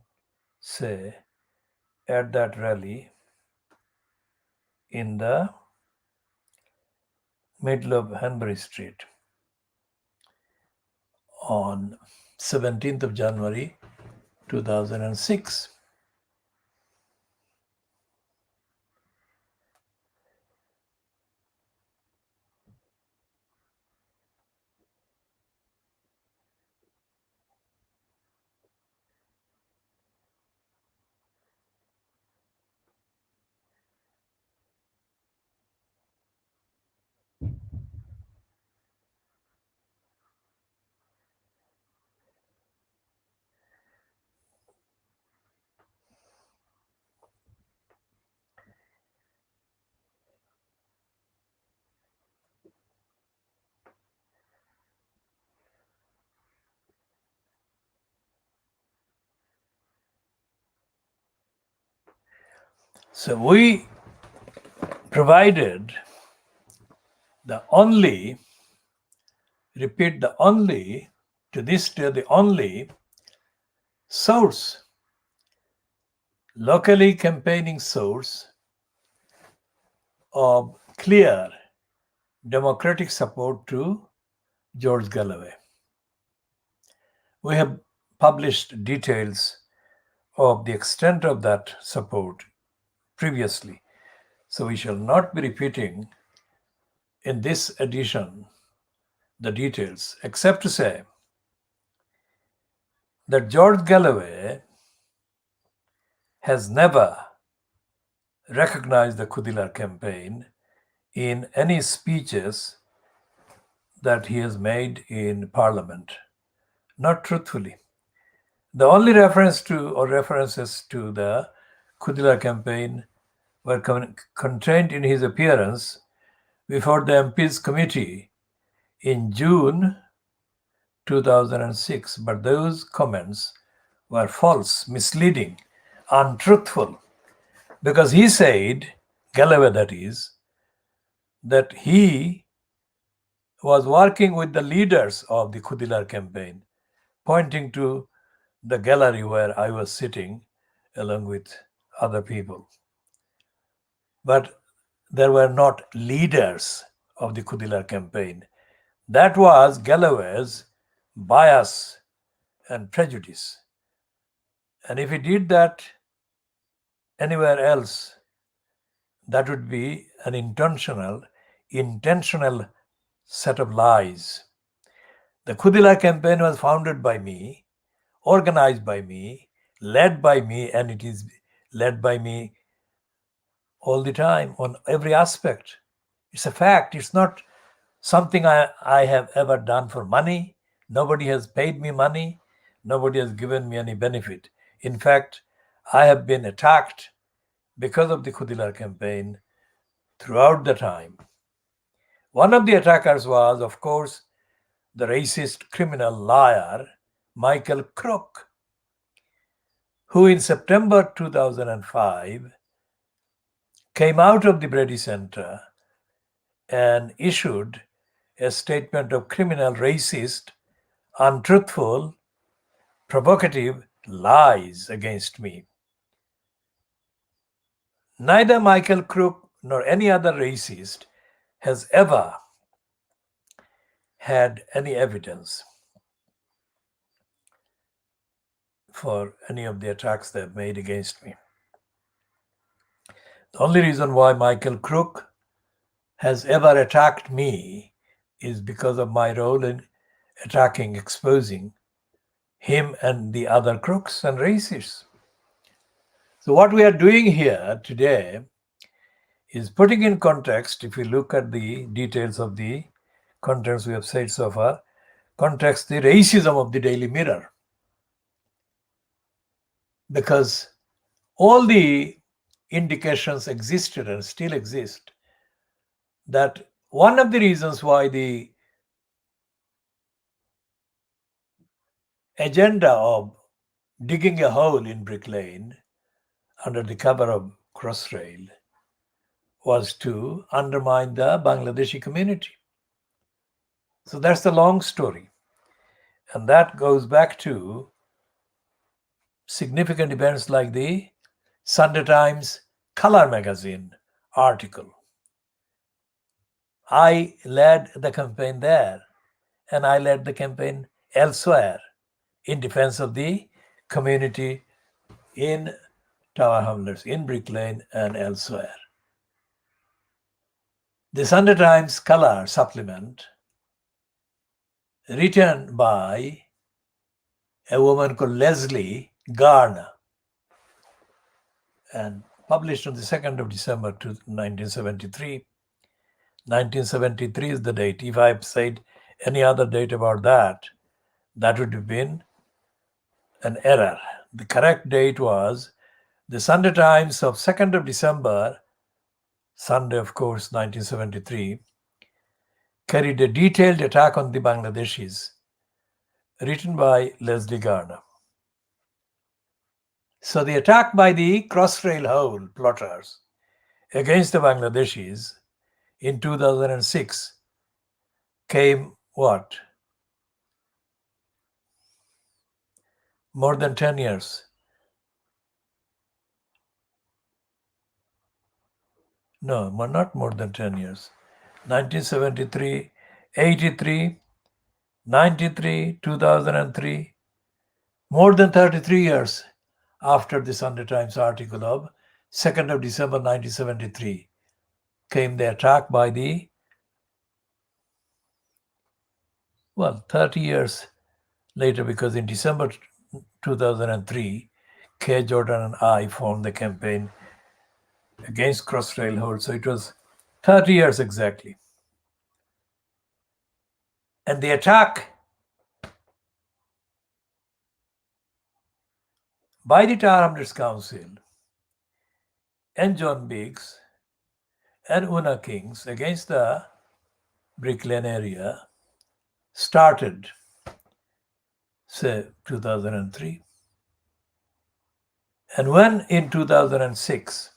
S1: say at that rally in the middle of Hanbury Street on 17th of January 2006. So we provided the only, repeat, the only, to this day, the only source, locally campaigning source of clear democratic support to George Galloway. We have published details of the extent of that support previously, so we shall not be repeating in this edition the details, except to say that George Galloway has never recognized the Khoodeelaar campaign in any speeches that he has made in Parliament, not truthfully. The only reference to or references to the Khoodeelaar campaign were contained in his appearance before the MPs committee in June 2006, but those comments were false, misleading, untruthful, because he said, Galloway that is, that he was working with the leaders of the Khoodeelaar campaign, pointing to the gallery where I was sitting along with other people. But there were not leaders of the Khoodeelaar campaign. That was Galloway's bias and prejudice. And if he did that anywhere else, that would be an intentional set of lies. The Khoodeelaar campaign was founded by me, organized by me, led by me, and it is led by me all the time on every aspect. It's a fact. It's not something I have ever done for money. Nobody has paid me money. Nobody has given me any benefit. In fact, I have been attacked because of the Khoodeelaar campaign throughout the time. One of the attackers was, of course, the racist criminal liar Michael Crook, who in September 2005 came out of the Brady Center and issued a statement of criminal, racist, untruthful, provocative lies against me. Neither Michael Crook nor any other racist has ever had any evidence for any of the attacks they have made against me. The only reason why Michael Crook has ever attacked me is because of my role in attacking, exposing him and the other crooks and racists. So what we are doing here today is putting in context, if we look at the details of the contents we have said so far, context the racism of the Daily Mirror. Because all the indications existed and still exist that one of the reasons why the agenda of digging a hole in Brick Lane under the cover of Crossrail was to undermine the Bangladeshi community. So that's the long story. And that goes back to significant events like the Sunday Times Color magazine article. I led the campaign there, and I led the campaign elsewhere in defense of the community in Tower Hamlets, in Brick Lane, and elsewhere. The Sunday Times Color supplement, written by a woman called Leslie Garner and published on the 2nd of December 1973. 1973 is the date. If I had said any other date about that, that would have been an error. The correct date was the Sunday Times of 2nd of December, Sunday, of course, 1973, carried a detailed attack on the Bangladeshis, written by Leslie Garner. So the attack by the Crossrail hole plotters against the Bangladeshis in 2006 came what? More than 10 years. No, not more than 10 years. 1973, 83, 93, 2003, more than 33 years after the Sunday Times article of 2nd of December 1973 came the attack by the, 30 years later, because in December 2003, K. Jordan and I formed the campaign against Crossrail hold. So it was 30 years exactly. And the attack by the Tower Hamlets Council and John Biggs and Una Kings against the Brick Lane area started, say, 2003. And when in 2006,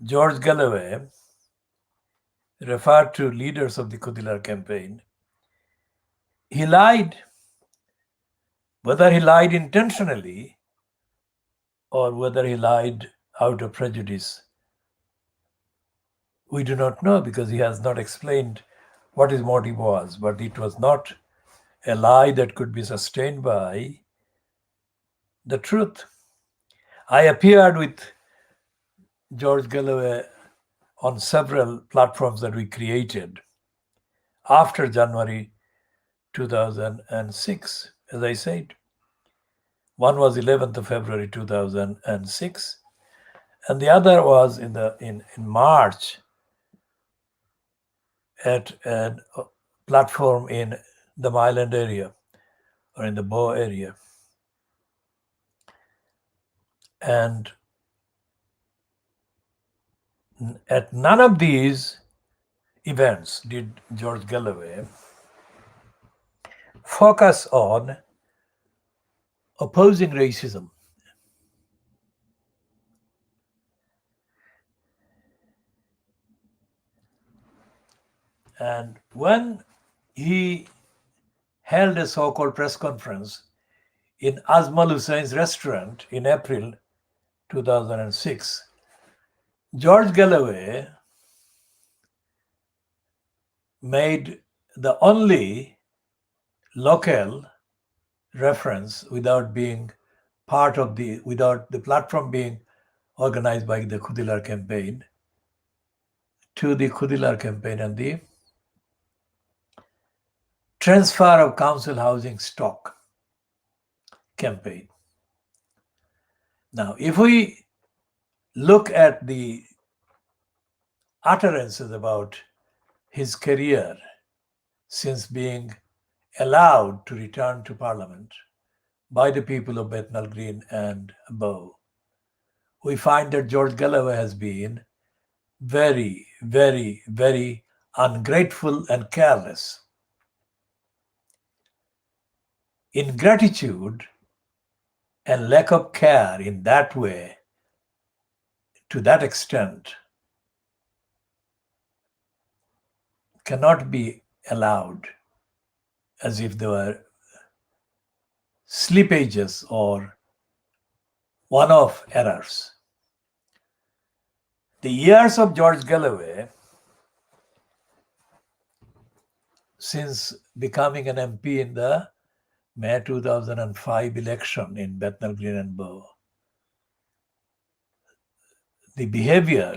S1: George Galloway referred to leaders of the Khoodeelaar campaign, he lied. Whether he lied intentionally or whether he lied out of prejudice, we do not know, because he has not explained what his motive was. But it was not a lie that could be sustained by the truth. I appeared with George Galloway on several platforms that we created after January 2006, as I said. One was 11th of February 2006, and the other was in March at a platform in the Myland area or in the Bow area. And at none of these events did George Galloway focus on opposing racism. And when he held a so-called press conference in Azmal Hussein's restaurant in April 2006, George Galloway made the only local reference without the platform being organized by the Khoodeelaar campaign, to the Khoodeelaar campaign and the transfer of council housing stock campaign. Now, if we look at the utterances about his career since being allowed to return to Parliament by the people of Bethnal Green and Bow, we find that George Galloway has been very, very, very ungrateful and careless. Ingratitude and lack of care in that way, to that extent, cannot be allowed as if they were slippages or one-off errors. The years of George Galloway, since becoming an MP in the May 2005 election in Bethnal Green and Bow, the behavior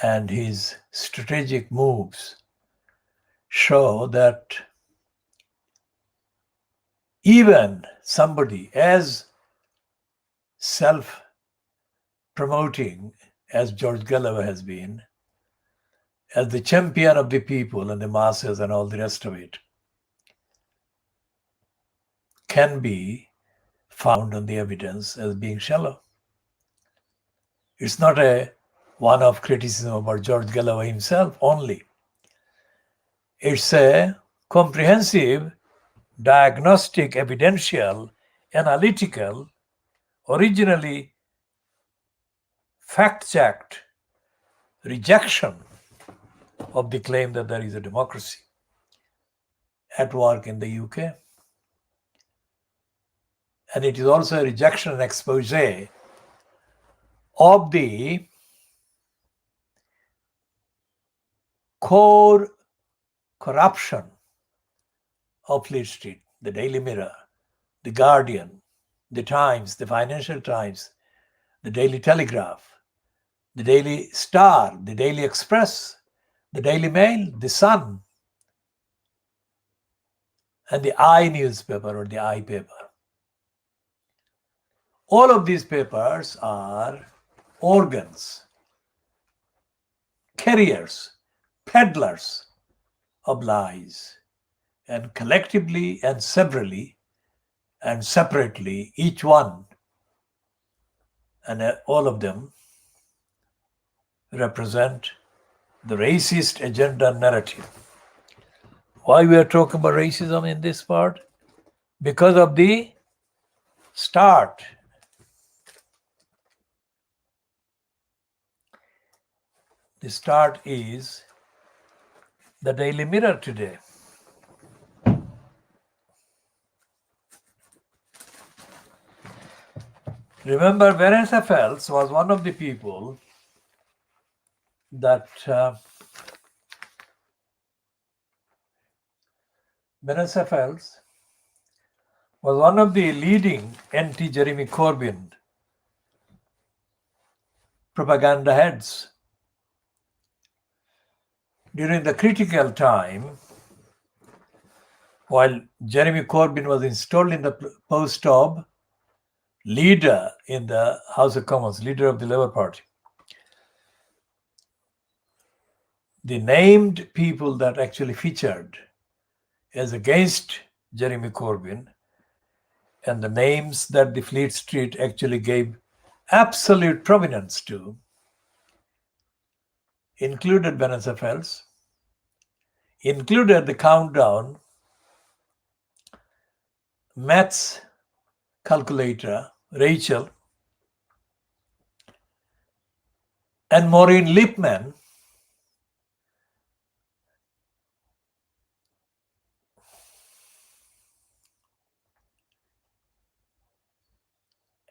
S1: and his strategic moves show that even somebody as self-promoting as George Galloway has been, as the champion of the people and the masses and all the rest of it, can be found on the evidence as being shallow. It's not a one-off criticism about George Galloway himself only. It's a comprehensive, diagnostic, evidential, analytical, originally fact-checked rejection of the claim that there is a democracy at work in the UK. and it is also a rejection and expose of the core corruption of Fleet Street, the Daily Mirror, the Guardian, the Times, the Financial Times, the Daily Telegraph, the Daily Star, the Daily Express, the Daily Mail, the Sun, and the I newspaper or the I paper. All of these papers are organs, carriers, peddlers of lies, and collectively and severally and separately, each one and all of them represent the racist agenda narrative. Why we are talking about racism in this part? Because of the start. The start is the Daily Mirror today. Remember, Vanessa Feltz was one of the people that Vanessa Feltz was one of the leading anti-Jeremy Corbyn propaganda heads. During the critical time, while Jeremy Corbyn was installed in the post of leader in the House of Commons, leader of the Labour Party, the named people that actually featured as against Jeremy Corbyn and the names that the Fleet Street actually gave absolute prominence to included Vanessa Feltz, included the countdown, maths calculator, Rachel, and Maureen Lipman,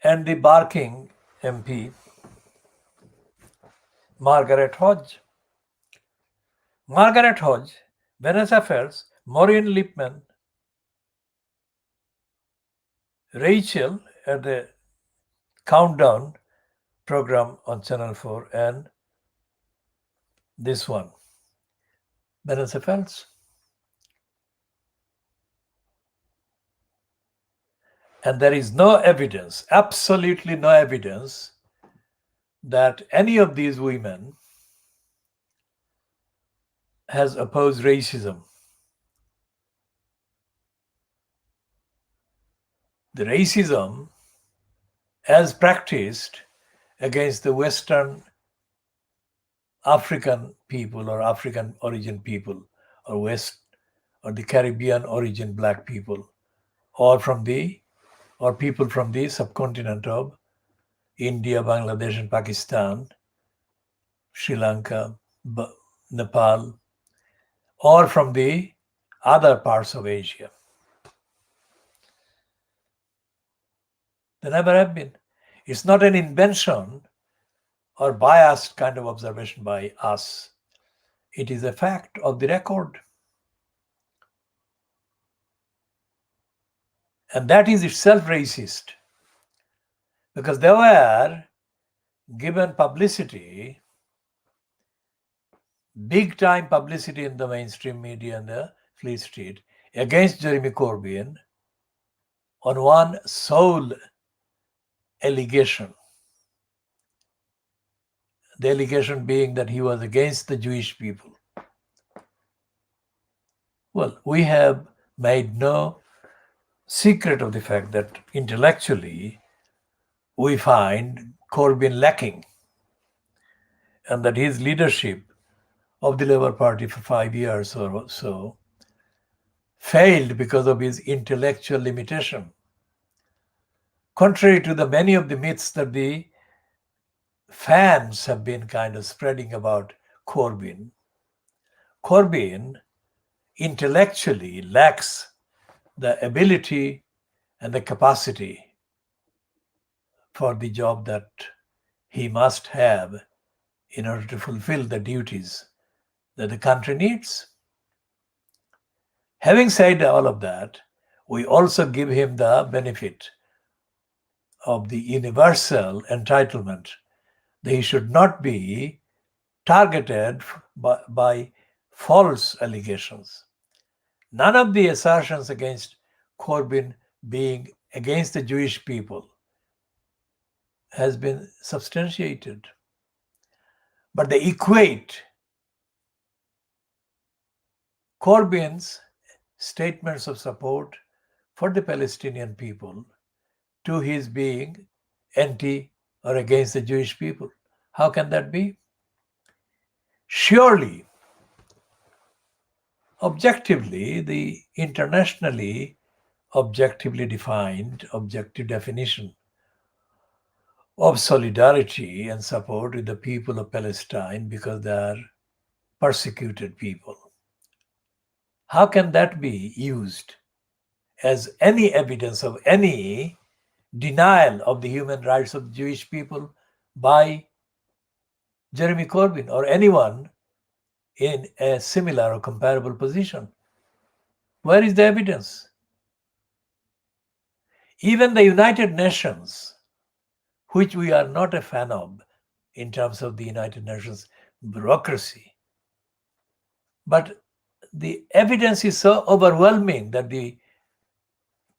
S1: and the barking MP, Margaret Hodge. Margaret Hodge, Vanessa Feltz, Maureen Lipman, Rachel at the countdown program on Channel 4, and this one, Vanessa Feltz. And there is no evidence, absolutely no evidence, that any of these women has opposed racism. The racism as practiced against the Western African people or African origin people or West or the Caribbean origin black people or people from the subcontinent of India, Bangladesh and Pakistan, Sri Lanka, Nepal, or from the other parts of Asia. They never have been. It's not an invention or biased kind of observation by us. It is a fact of the record. And that is itself racist, because they were given publicity, big time publicity in the mainstream media and the Fleet Street against Jeremy Corbyn on one sole allegation. The allegation being that he was against the Jewish people. Well, we have made no secret of the fact that intellectually we find Corbyn lacking, and that his leadership of the Labour Party for 5 years or so failed because of his intellectual limitation. Contrary to the many of the myths that the fans have been kind of spreading about Corbyn, Corbyn intellectually lacks the ability and the capacity for the job that he must have in order to fulfill the duties that the country needs. Having said all of that, we also give him the benefit of the universal entitlement that he should not be targeted by false allegations. None of the assertions against Corbyn being against the Jewish people has been substantiated. But they equate Corbyn's statements of support for the Palestinian people to his being anti or against the Jewish people. How can that be? Surely, objectively, the internationally objectively defined objective definition of solidarity and support with the people of Palestine because they are persecuted people. How can that be used as any evidence of any denial of the human rights of Jewish people by Jeremy Corbyn or anyone in a similar or comparable position? Where is the evidence? Even the United Nations, which we are not a fan of in terms of the United Nations bureaucracy, but the evidence is so overwhelming that the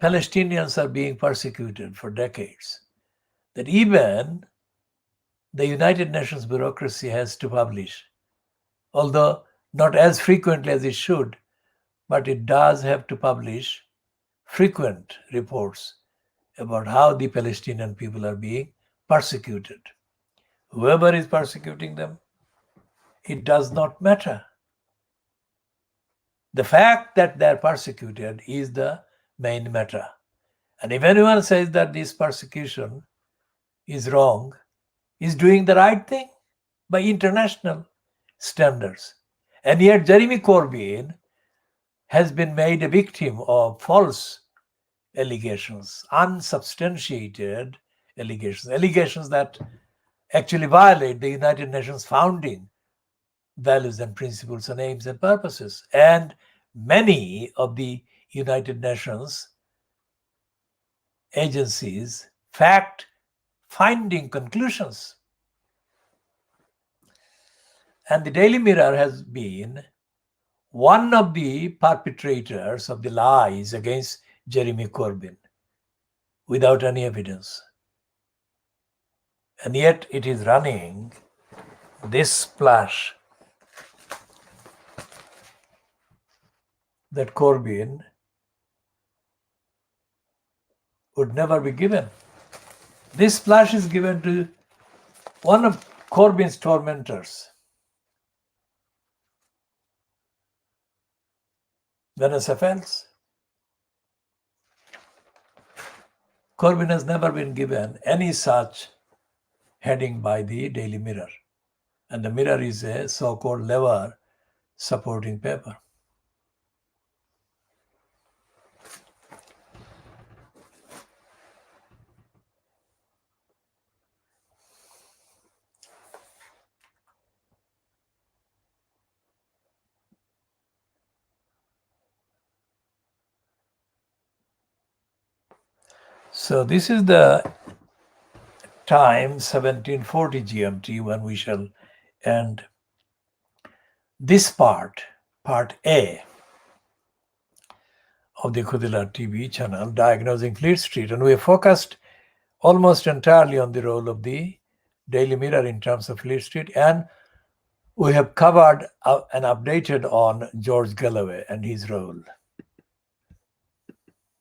S1: Palestinians are being persecuted for decades that even the United Nations bureaucracy has to publish, although not as frequently as it should, but it does have to publish frequent reports about how the Palestinian people are being persecuted. Whoever is persecuting them, it does not matter. The fact that they are persecuted is the main matter. And if anyone says that this persecution is wrong, is doing the right thing by international standards. And yet Jeremy Corbyn has been made a victim of false allegations, unsubstantiated allegations that actually violate the United Nations founding values and principles and aims and purposes. And many of the United Nations agencies' fact-finding conclusions. And the Daily Mirror has been one of the perpetrators of the lies against Jeremy Corbyn without any evidence. And yet it is running this splash that Corbyn would never be given. This splash is given to one of Corbyn's tormentors, Vanessa Feltz. Corbyn has never been given any such heading by the Daily Mirror. And the Mirror is a so-called lever supporting paper. So this is the time 1740 GMT when we shall end this part A of the KhoodeelaarTV channel, Diagnosing Fleet Street. And we have focused almost entirely on the role of the Daily Mirror in terms of Fleet Street. And we have covered and updated on George Galloway and his role.